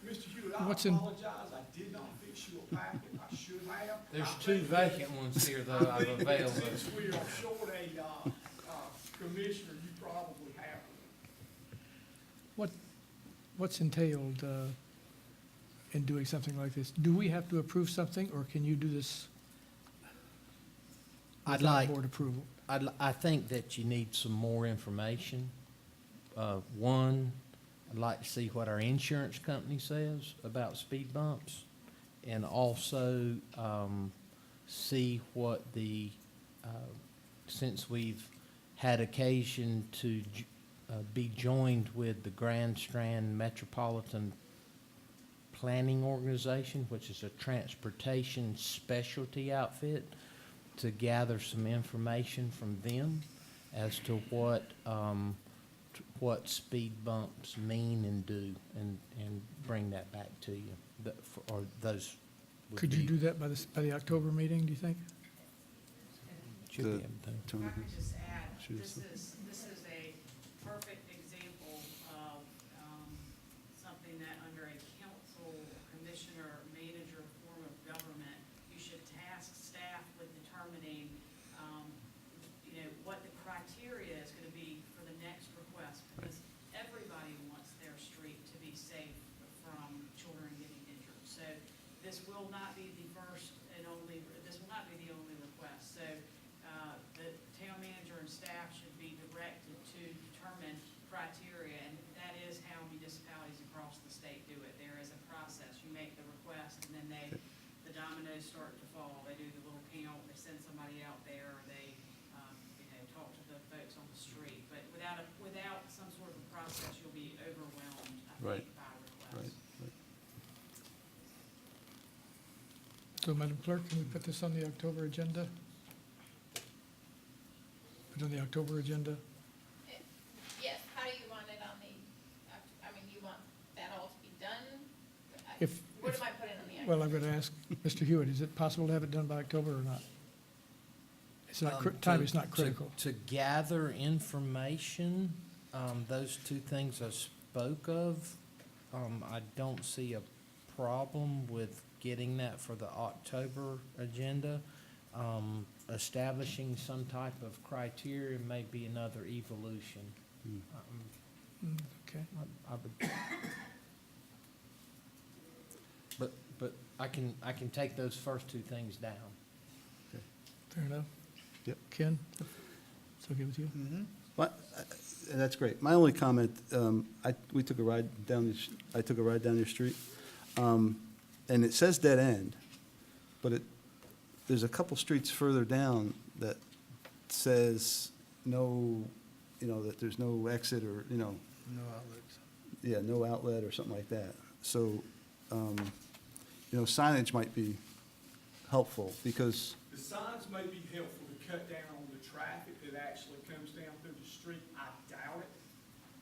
Mr. Hewitt, I What's in- apologize, I did not fix you a packet, I should have. There's I 2 think that- vacant ones here, though, I I've think availed that of. since we are short a, commissioner, you probably have one. What's entailed in doing something like this? Do we have to approve something, or can you do this I'd without like, board approval? I think that you need some more information. One, I'd like to see what our insurance company says about speed bumps, and also see what the, since we've had occasion to be joined with the Grand Strand Metropolitan Planning Organization, which is a transportation specialty outfit, to gather some information from them as to what speed bumps mean and do, and bring that back to you. Or those would Could you be- do that by the October meeting, do you think? should be able to. If I could just add, Should this is a perfect example of, something that under a council, commissioner, manager form of government, you should task staff with determining, what the criteria is gonna be for the next request, because everybody wants their street to be safe from children getting injured. So this will not be the first and only, this will not be the only request. So, the town manager and staff should be directed to determine criteria, and that is how municipalities across the state do it. There is a process. You make the request, and then the dominoes start to fall. They do the little count, they send somebody out there, or they, talk to the folks on the street. But without some sort of a process, you'll be overwhelmed, I Right. think, by Right, requests. right. So, Madam Clerk, can we put this on the October agenda? Put it on the October agenda? Yes, how do you want it on the, you want that all to be done Well, I'm going to ask Mr. Hewitt, is it possible to have it done by October or not? It's not, time is not critical. To gather information, those two things I spoke of, I don't see a problem with getting that for the October agenda. Establishing some type of criteria may be another evolution. Okay. I would- But I can take those first two things down. Fair enough. Yep. Ken, it's okay with you? But, that's great. My only comment, we took a ride down, I took a ride down your street, and it says dead end, but there's a couple streets further down that says no, that there's no exit or, No outlets. yeah, no outlet or something like that. So, signage might be helpful because, The signs may be helpful to cut down on the traffic that actually comes down through the street. I doubt it,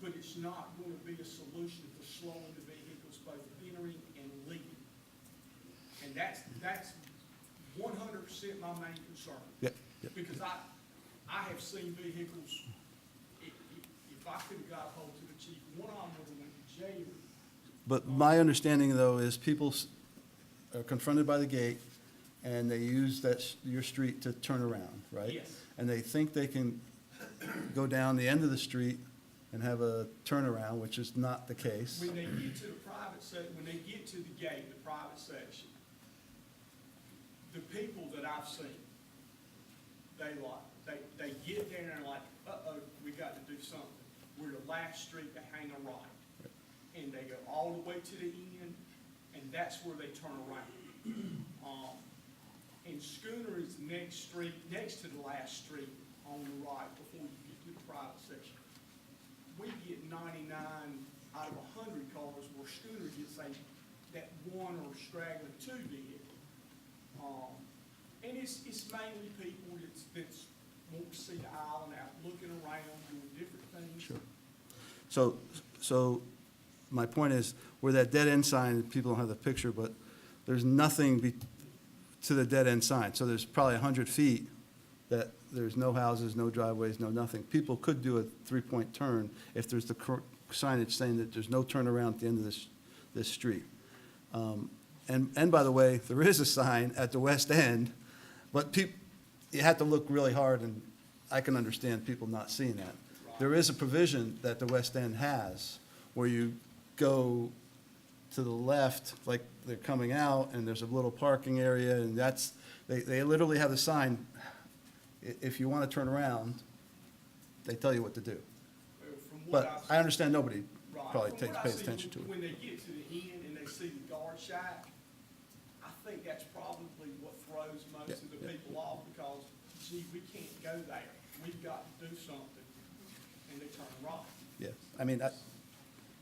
but it's not going to be a solution for slowing the vehicles both entering and leaving. And that's 100% my main concern. yep, yep. Because I have seen vehicles, if I could have got hold to the chief, one of them would have went to jail. But my understanding, though, is people are confronted by the gate, and they use your street to turn around, right? Yes. And they think they can go down the end of the street and have a turnaround, which is not the case. When they get to the private when they get to the gate, the private section, the people that I've seen, they get there and they're like, uh-oh, we got to do something. We're the last street to hang a right. And they go all the way to the end, and that's where they turn around. And Schooner is the next street, next to the last street on the right before you get to the private section. We get 99 out of 100 cars where Schooner gets that one or straggling two vehicle. And it's mainly people that's want to see the island out, looking around, doing different things. Sure. So my point is, where that dead end sign, people don't have the picture, but there's nothing to the dead end sign. So there's probably 100 feet that there's no houses, no driveways, no nothing. People could do a three-point turn if there's the signage saying that there's no turnaround at the end of this street. And by the way, there is a sign at the west end, but you have to look really hard, and I can understand people not seeing that. There is a provision that the west end has where you go to the left, like they're coming out, and there's a little parking area, and they literally have a sign. If you want to turn around, they tell you what to do. Well, from what But I've I understand nobody Right. probably From what I pays see, attention to it. When they get to the end and they see the guard shack, I think that's probably what throws most of the Yeah. people off because, gee, we can't go there. We've got to do something. And they turn right. Yeah, I mean,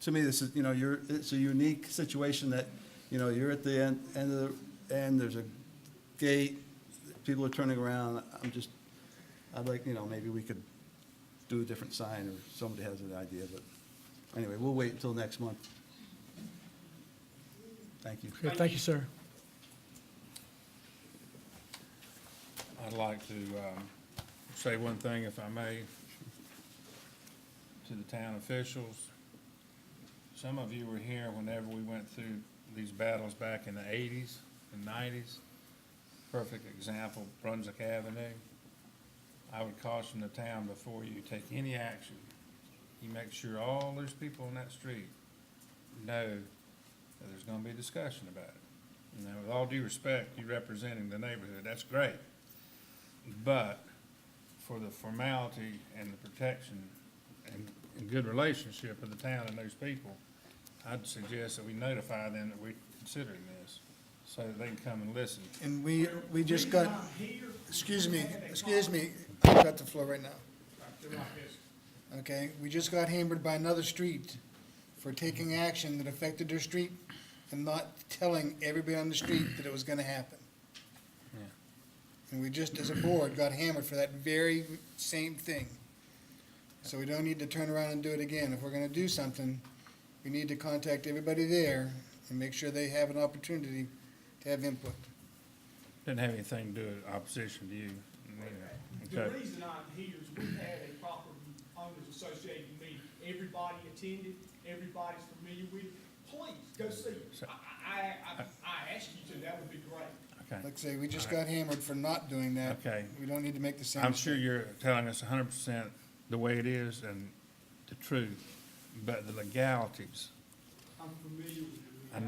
to me, this is, it's a unique situation that, you're at the end of the, there's a gate, people are turning around. I'd like, maybe we could do a different sign, or somebody has an idea, but anyway, we'll wait until next month. Thank you. Okay, thank you, sir. I'd like to say one thing, if I may, to the town officials. Some of you were here whenever we went through these battles back in the 80s and 90s. Perfect example, Brunswick Avenue. I would caution the town before you take any action, you make sure all those people on that street know that there's gonna be a discussion about it. Now, with all due respect, you representing the neighborhood, that's great. But for the formality and the protection and good relationship of the town and those people, I'd suggest that we notify them that we're considering this, so that they can come and listen. And we just got, Not here. excuse me, I've got the floor right now. They're like this. Okay, we just got hammered by another street for taking action that affected their street and not telling everybody on the street that it was gonna happen. Yeah. And we just, as a board, got hammered for that very same thing. So we don't need to turn around and do it again. If we're gonna do something, we need to contact everybody there and make sure they have an opportunity to have input. Didn't have anything to do with opposition to you. The Okay. reason I'm here is we had a property owners association meeting. Everybody attended, everybody's familiar with it. Please, go see it. So- I ask you to, that would be great. Okay. Like I say, we just got hammered for not doing that. Okay. We don't need to make the same I'm mistake. sure you're telling us 100% the way it is and the truth, but the legalities. I'm familiar with it. I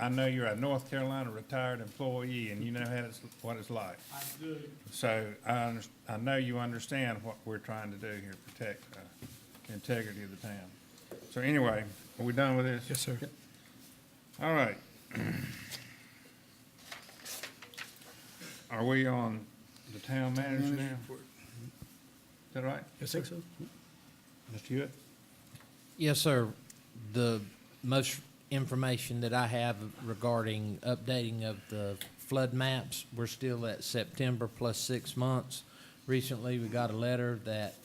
know you're a North Carolina retired employee, and you know what it's like. I do. So I know you understand what we're trying to do here, protect the integrity of the town. So anyway, are we done with this? Yes, sir. All right. Are we on the town manager now? Is that right? Yes, sir. Mr. Hewitt? Yes, sir. The most information that I have regarding updating of the flood maps, we're still at September plus 6 months. Recently, we got a letter that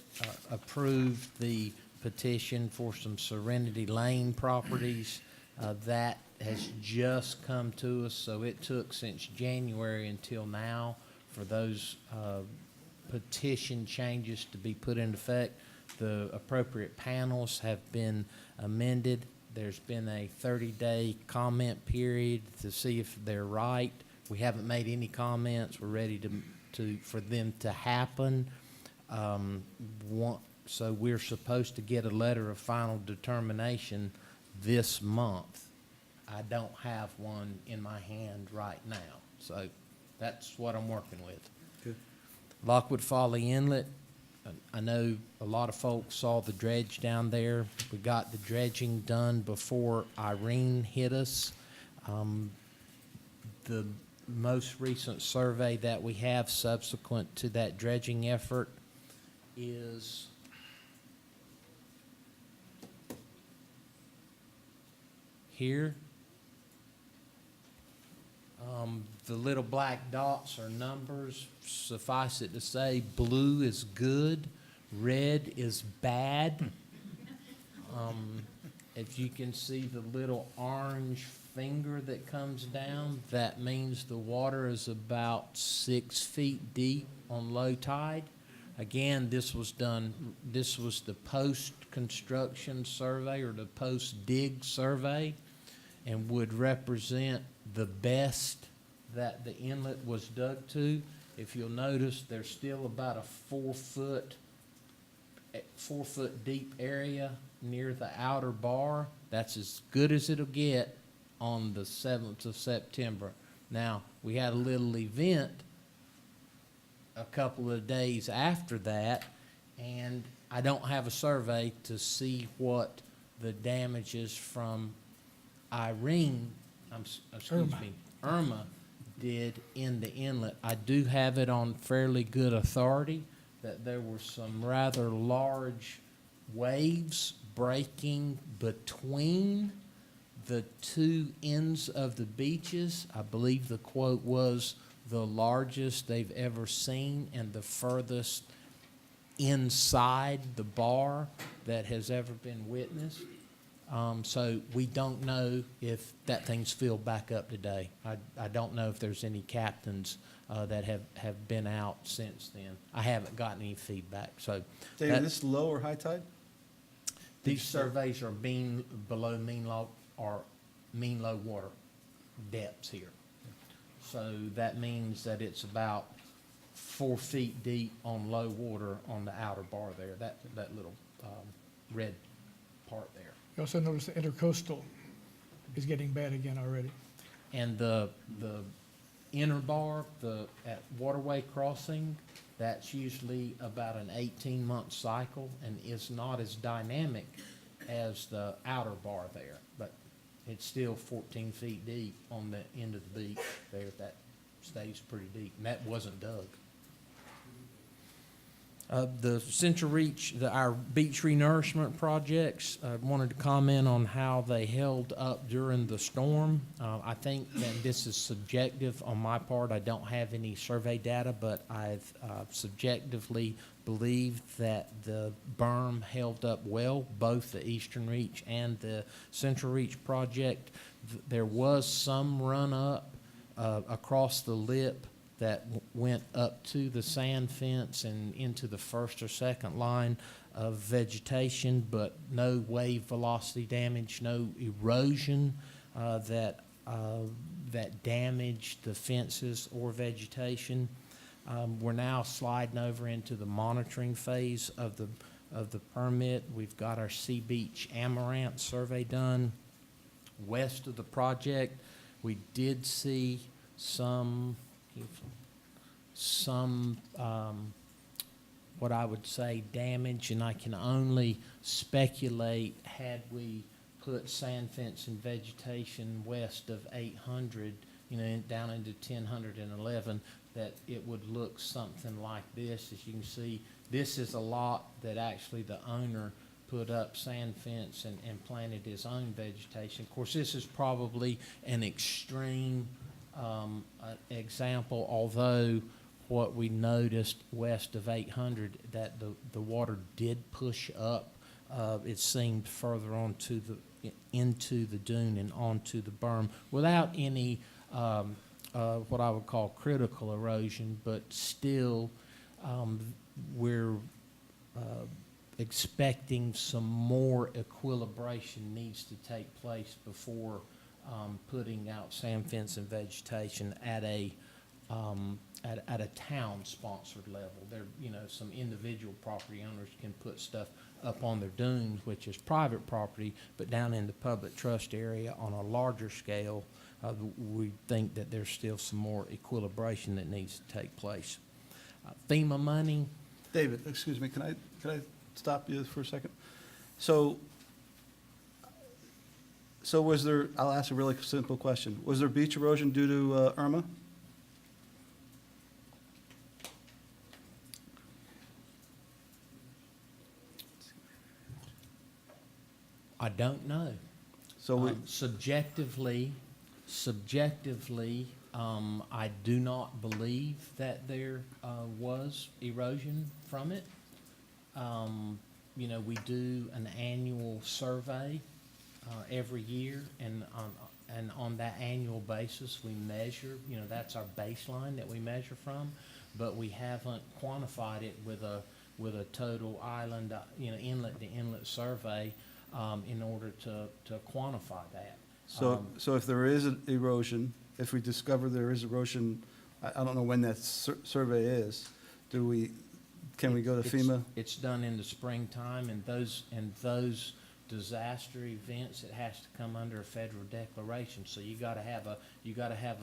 approved the petition for some Serenity Lane properties. That has just come to us, so it took since January until now for those petition changes to be put into effect. The appropriate panels have been amended. There's been a 30-day comment period to see if they're right. We haven't made any comments. We're ready for them to happen. So we're supposed to get a letter of final determination this month. I don't have one in my hand right now, so that's what I'm working with. Good. Lockwood Folly Inlet, I know a lot of folks saw the dredge down there. We got the dredging done before Irene hit us. The most recent survey that we have subsequent to that dredging effort is here. The little black dots are numbers. Suffice it to say, blue is good, red is bad. If you can see the little orange finger that comes down, that means the water is about 6 feet deep on low tide. Again, this was the post-construction survey or the post-dig survey, and would represent the best that the inlet was dug to. If you'll notice, there's still about a 4 foot deep area near the outer bar. That's as good as it'll get on the 7th of September. Now, we had a little event a couple of days after that, and I don't have a survey to see what the damages from Irma did in the inlet. I do have it on fairly good authority that there were some rather large waves breaking between the two ends of the beaches. I believe the quote was the largest they've ever seen and the furthest inside the bar that has ever been witnessed. So we don't know if that thing's filled back up today. I don't know if there's any captains that have been out since then. I haven't gotten any feedback. So David, this low or high tide? these surveys are being below mean low water depths here. So that means that it's about 4 feet deep on low water on the outer bar there, that little red part there. You also notice the intercoastal is getting bad again already. And the inner bar, at Waterway Crossing, that's usually about an 18-month cycle and is not as dynamic as the outer bar there. But it's still 14 feet deep on the end of the beach there. That stays pretty deep, and that wasn't dug. The Central Reach, our beach renourishment projects, I wanted to comment on how they held up during the storm. I think that this is subjective on my part. I don't have any survey data, but I've subjectively believed that the berm held up well, both the Eastern Reach and the Central Reach project. There was some run-up across the lip that went up to the sand fence and into the first or second line of vegetation, but no wave velocity damage, no erosion that damaged the fences or vegetation. We're now sliding over into the monitoring phase of the permit. We've got our Sea Beach Amaranth survey done. West of the project, we did see some what I would say damage, and I can only speculate, had we put sand fence and vegetation west of 800, down into 1011, that it would look something like this. As you can see, this is a lot that actually the owner put up sand fence and planted his own vegetation. Of course, this is probably an extreme example, although what we noticed west of 800, that the water did push up. It seemed further into the dune and onto the berm without any what I would call critical erosion, but still we're expecting some more equilibration needs to take place before putting out sand fence and vegetation at a town-sponsored level. There, some individual property owners can put stuff up on their dunes, which is private property, but down in the public trust area on a larger scale, we think that there's still some more equilibration that needs to take place. FEMA money. David, excuse me, can I stop you for a second? So was there, I'll ask a really simple question. Was there beach erosion due to Irma? I don't know. So Subjectively, I do not believe that there was erosion from it. We do an annual survey every year, and on that annual basis, we measure, that's our baseline that we measure from, but we haven't quantified it with a total island, inlet to inlet survey in order to quantify that. So if there is an erosion, if we discover there is erosion, I don't know when that survey is, can we go to FEMA? It's done in the springtime, and those disaster events, it has to come under a federal declaration. So you gotta have a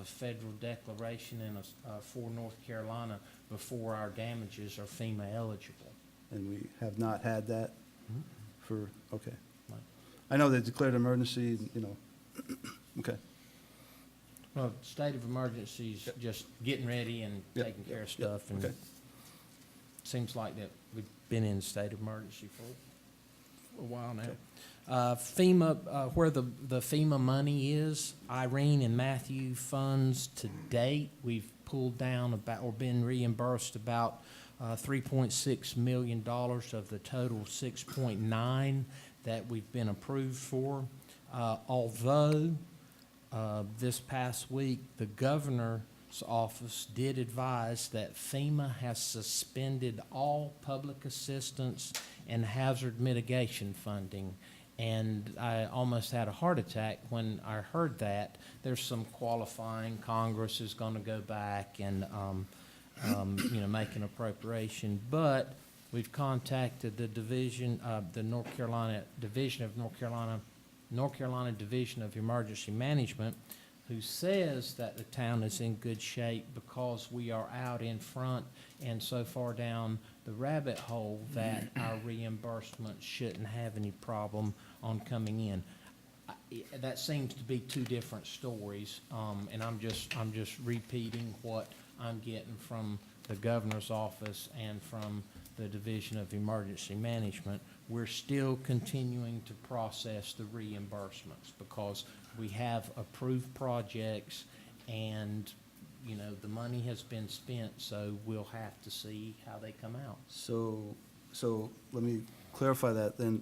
federal declaration for North Carolina before our damages are FEMA eligible. And we have not had that okay. Right. I know they declared emergency, okay. Well, state of emergency is just getting ready and Yep, taking care of yep, stuff, and okay. seems like that we've been in state of emergency for a while now. Okay. FEMA, where the FEMA money is, Irene and Matthew funds to date, we've pulled down or been reimbursed about $3.6 million of the total 6.9 that we've been approved for. Although this past week, the governor's office did advise that FEMA has suspended all public assistance and hazard mitigation funding. And I almost had a heart attack when I heard that. There's some qualifying. Congress is going to go back and make an appropriation. But we've contacted the division, the North Carolina Division of Emergency Management, who says that the town is in good shape because we are out in front and so far down the rabbit hole that our reimbursement shouldn't have any problem on coming in. That seems to be two different stories, and I'm just repeating what I'm getting from the governor's office and from the Division of Emergency Management. We're still continuing to process the reimbursements because we have approved projects, and the money has been spent, so we'll have to see how they come out. So let me clarify that then.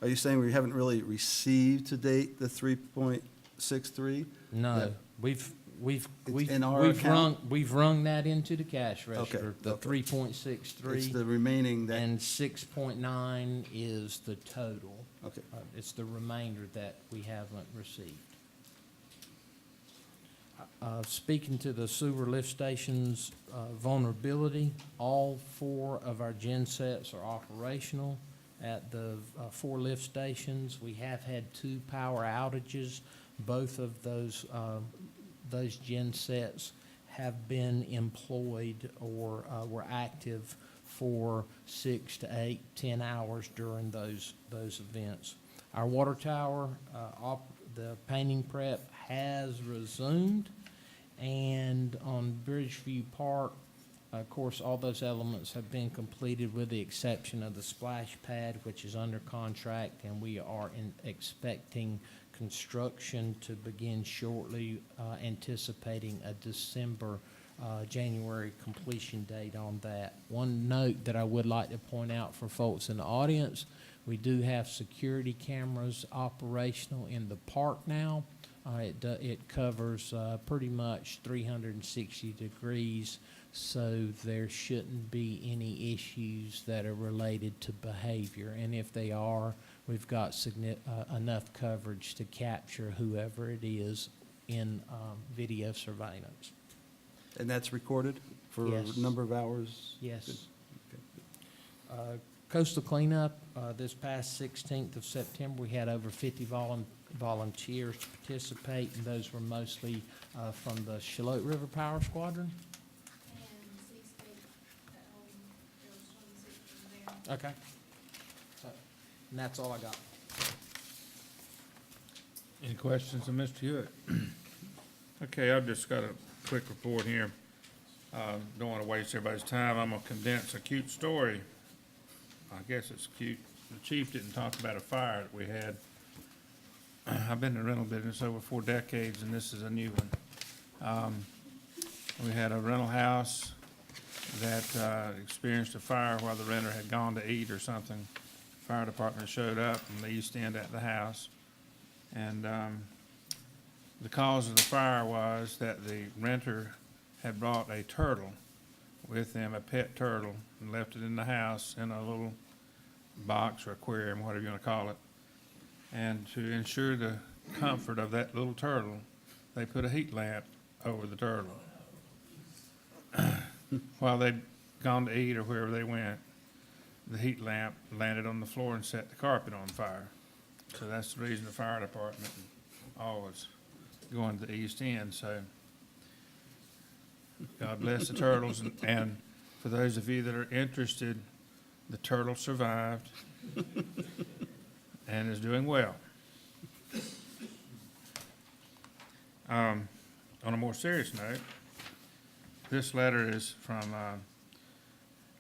Are you saying we haven't really received to date the 3.63? No, Yeah. we've We've, It's we've, in our we've rung, account? we've rung that into the cash Okay, register, the okay. 3.63. It's the remaining that, And 6.9 is the total. okay. It's the remainder that we haven't received. Speaking to the sewer lift stations vulnerability, all 4 of our gen sets are operational at the 4 lift stations. We have had 2 power outages. Both of those gen sets have been employed or were active for 6 to 8, 10 hours during those events. Our water tower, the painting prep has resumed, and on Bridgeview Park, of course, all those elements have been completed with the exception of the splash pad, which is under contract, and we are expecting construction to begin shortly, anticipating a December, January completion date on that. One note that I would like to point out for folks in the audience, we do have security cameras operational in the park now. It covers pretty much 360 degrees, so there shouldn't be any issues that are related to behavior. And if they are, we've got enough coverage to capture whoever it is in video surveillance. And that's recorded for Yes. a number of hours? Yes. Okay. Coastal cleanup, this past 16th of September, we had over 50 volunteers to participate, and those were mostly from the Charlotte River Power Squadron. And Seascape at home, there was 26 of them there. Okay. And that's all I got. Any questions of Mr. Hewitt? Okay, I've just got a quick report here. Don't want to waste everybody's time. I'm gonna condense a cute story. I guess it's cute. The chief didn't talk about a fire that we had. I've been in the rental business over 4 decades, and this is a new one. We had a rental house that experienced a fire while the renter had gone to eat or something. Fire department showed up from the east end at the house, and the cause of the fire was that the renter had brought a turtle with him, a pet turtle, and left it in the house in a little box or aquarium, whatever you want to call it. And to ensure the comfort of that little turtle, they put a heat lamp over the turtle. While they'd gone to eat or wherever they went, the heat lamp landed on the floor and set the carpet on fire. So that's the reason the fire department always going to the east end. So God bless the turtles. And for those of you that are interested, the turtle survived and is doing well. On a more serious note, this letter is from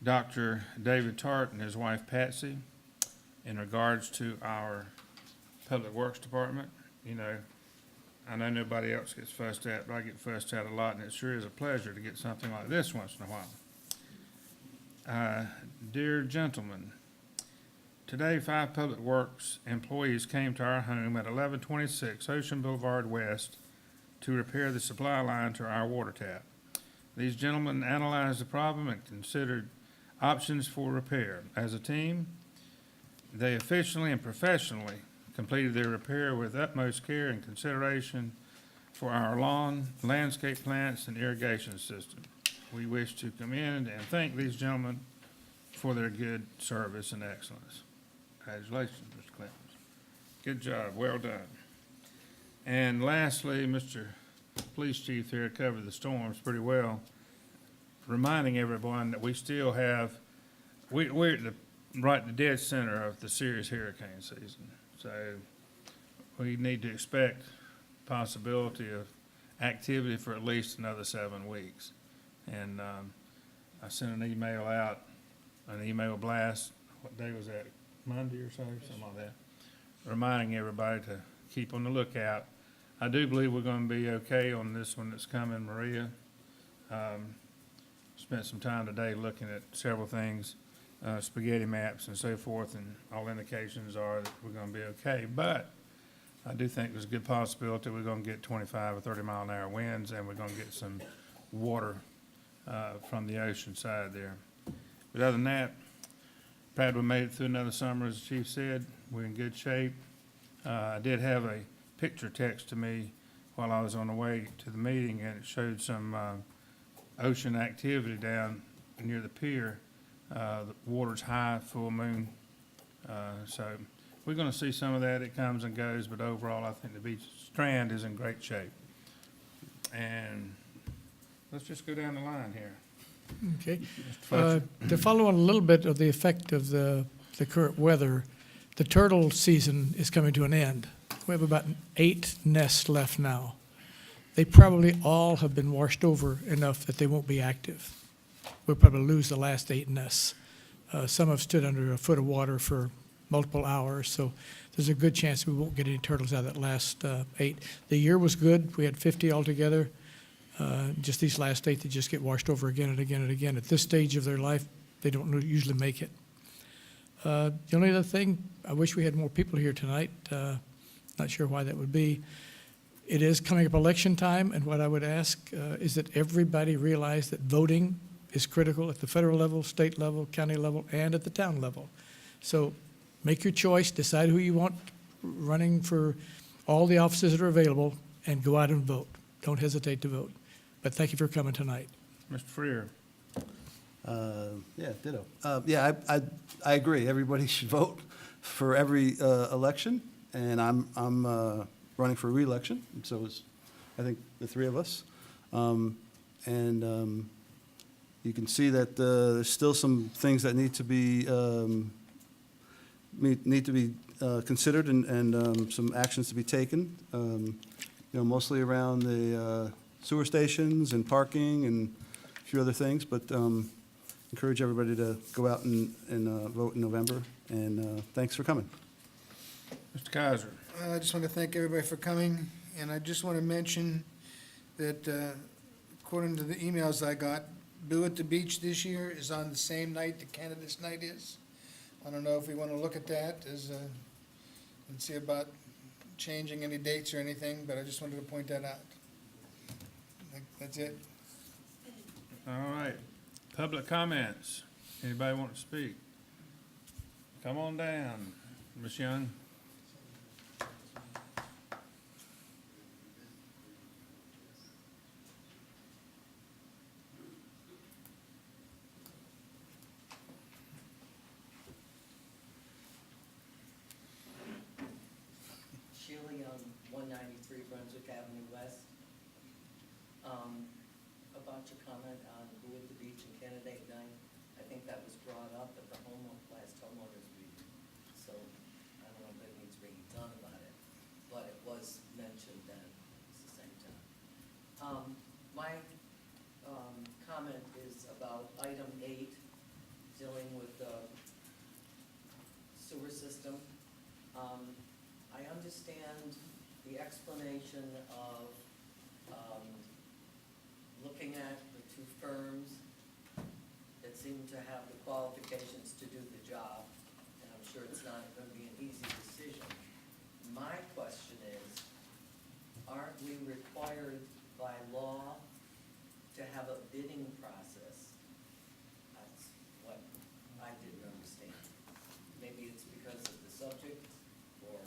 Dr. David Tart and his wife Patsy in regards to our Public Works Department. You know, I know nobody else gets fussed at, but I get fussed at a lot, and it sure is a pleasure to get something like this once in a while. Dear gentlemen, today 5 Public Works employees came to our home at 1126 Ocean Boulevard West to repair the supply line to our water tap. These gentlemen analyzed the problem and considered options for repair. As a team, they efficiently and professionally completed their repair with utmost care and consideration for our lawn, landscape plants, and irrigation system. We wish to commend and thank these gentlemen for their good service and excellence. Congratulations, Mr. Clemens. Good job, well done. And lastly, Mr. Police Chief here covered the storms pretty well, reminding everyone that we still have, we're at the dead center of the serious hurricane season. So we need to expect possibility of activity for at least another 7 weeks. And I sent an email out, an email blast, what day was that, Monday or so, something like that, reminding everybody to keep on the lookout. I do believe we're going to be okay on this one that's coming, Maria. Spent some time today looking at several things, spaghetti maps and so forth, and all indications are that we're going to be okay. But I do think there's a good possibility we're gonna get 25 or 30-mile-an-hour winds, and we're gonna get some water from the ocean side there. But other than that, proud we made it through another summer, as the chief said. We're in good shape. I did have a picture text to me while I was on the way to the meeting, and it showed some ocean activity down near the pier. The water's high, full moon. So we're gonna see some of that. It comes and goes, but overall, I think the beach strand is in great shape. And let's just go down the line here. Okay. Mr. Fletcher? To follow on a little bit of the effect of the current weather, the turtle season is coming to an end. We have about 8 nests left now. They probably all have been washed over enough that they won't be active. We'll probably lose the last 8 nests. Some have stood under a foot of water for multiple hours, so there's a good chance we won't get any turtles out of that last 8. The year was good. We had 50 altogether. Just these last 8 that just get washed over again and again and again. At this stage of their life, they don't usually make it. The only other thing, I wish we had more people here tonight. Not sure why that would be. It is coming up election time, and what I would ask is that everybody realize that voting is critical at the federal level, state level, county level, and at the town level. So make your choice, decide who you want running for all the offices that are available, and go out and vote. Don't hesitate to vote. But thank you for coming tonight. Mr. Freer? Yeah, ditto. Yeah, I agree. Everybody should vote for every election, and I'm running for reelection, and so is, I think, the 3 of us. You can see that there's still some things that need to be considered and some actions to be taken. Mostly around the sewer stations and parking and a few other things, but encourage everybody to go out and vote in November, and thanks for coming. Mr. Kaiser? I just want to thank everybody for coming, and I just want to mention that according to the emails I got, Boo at the Beach this year is on the same night the Candidates Night is. I don't know if we want to look at that and see about changing any dates or anything, but I just wanted to point that out. That's it. All right. Public comments. Anybody want to speak? Come on down, Ms. Young. Sheila Young, 193 Brunswick Avenue West. About your comment on Boo at the Beach and Candidate Night, I think that was brought up at the last homeowners meeting. So I don't know if it needs being done about it, but it was mentioned then at the same time. My comment is about item 8, dealing with the sewer system. I understand the explanation of looking at the 2 firms that seem to have the qualifications to do the job, and I'm sure it's not going to be an easy decision. My question is, aren't we required by law to have a bidding process? That's what I didn't understand. Maybe it's because of the subject, or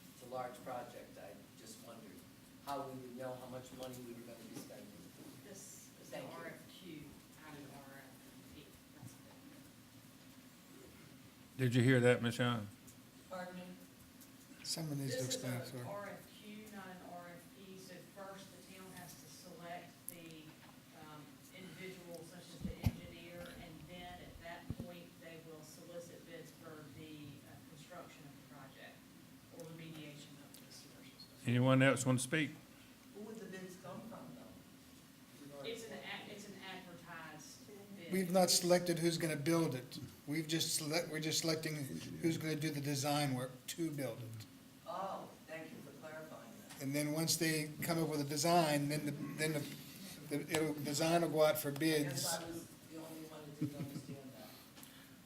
it's a large project. I just wondered how we would know how much money we were going to be spending. This is the Thank you. RFQ, not an RFP. That's it. Did you hear that, Ms. Young? Pardon me? Someone needs to explain it to This is an her. RFQ, not an RFP, so first the town has to select the individual such as the engineer, and then at that point, they will solicit bids for the construction of the project or remediation of the sewer system. Anyone else want to speak? Who would the bids come from, though? It's an advertised bid. We've not selected who's going to build it. We're just selecting who's going to do the design work to build it. Oh, thank you for clarifying that. And then once they come up with a design, then the design will go out for I guess bids. I was the only one that didn't understand that.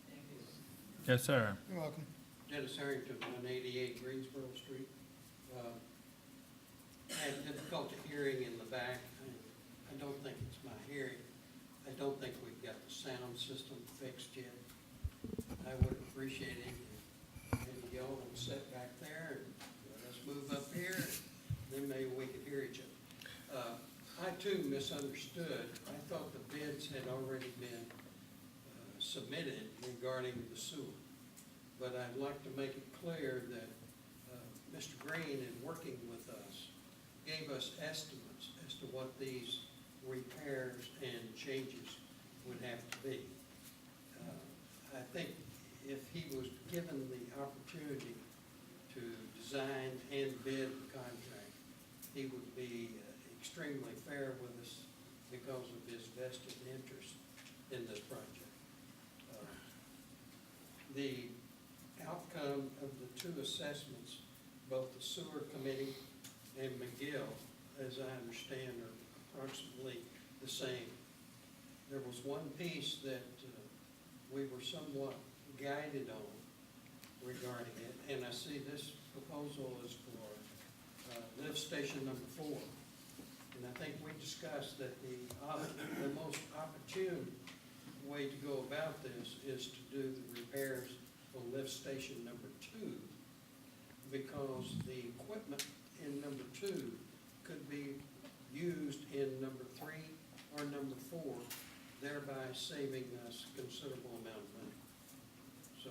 Thank you. Yes, sir. You're welcome. Dennis Harrington, 188 Greensboro Street. I had difficulty hearing in the back. I don't think it's my hearing. I don't think we've got the sound system fixed yet. I would appreciate it if maybe y'all would sit back there and let us move up here, and then maybe we could hear each other. I too misunderstood. I thought the bids had already been submitted regarding the sewer. But I'd like to make it clear that Mr. Green, in working with us, gave us estimates as to what these repairs and changes would have to be. I think if he was given the opportunity to design and bid the contract, he would be extremely fair with us because of his vested interest in this project. The outcome of the two assessments, both the sewer committee and McGill, as I understand, are approximately the same. There was one piece that we were somewhat guided on regarding it, and I see this proposal is for lift station number 4. And I think we discussed that the most opportune way to go about this is to do the repairs on lift station number 2, because the equipment in number 2 could be used in number 3 or number 4, thereby saving us considerable amount of money. So,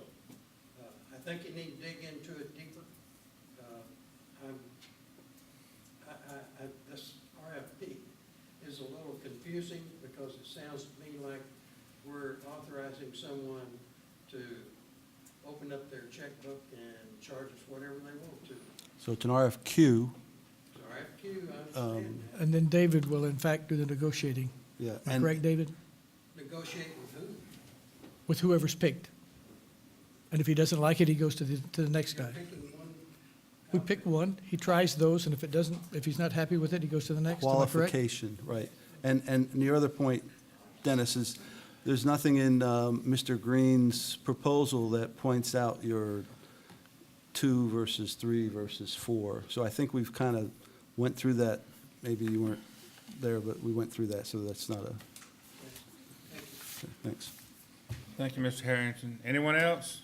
I think you need to dig into it deeper. This RFP is a little confusing because it sounds to me like we're authorizing someone to open up their checkbook and charge us whatever they want to. So it's an RFQ, It's RFQ, I understand that. And then David will in fact do the negotiating. yeah. Am I And correct, David? Negotiate with who? With whoever's picked. And if he doesn't like it, he goes to the next You're guy. picking one We pick one, he tries those, and if he's not happy with it, he goes to the next. Am I correct? qualification, right. And your other point, Dennis, is there's nothing in Mr. Green's proposal that points out your 2 versus 3 versus 4. So I think we've kind of went through that. Maybe you weren't there, but we went through that, so that's not a, okay, thanks. Thank you, Mr. Harrington. Anyone else?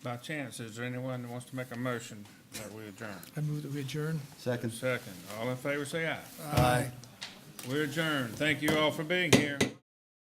By chance, is there anyone that wants to make a motion that we adjourn? I move that we adjourn. Second. Second. All in favor, say aye. Aye. We're adjourned. Thank you all for being here.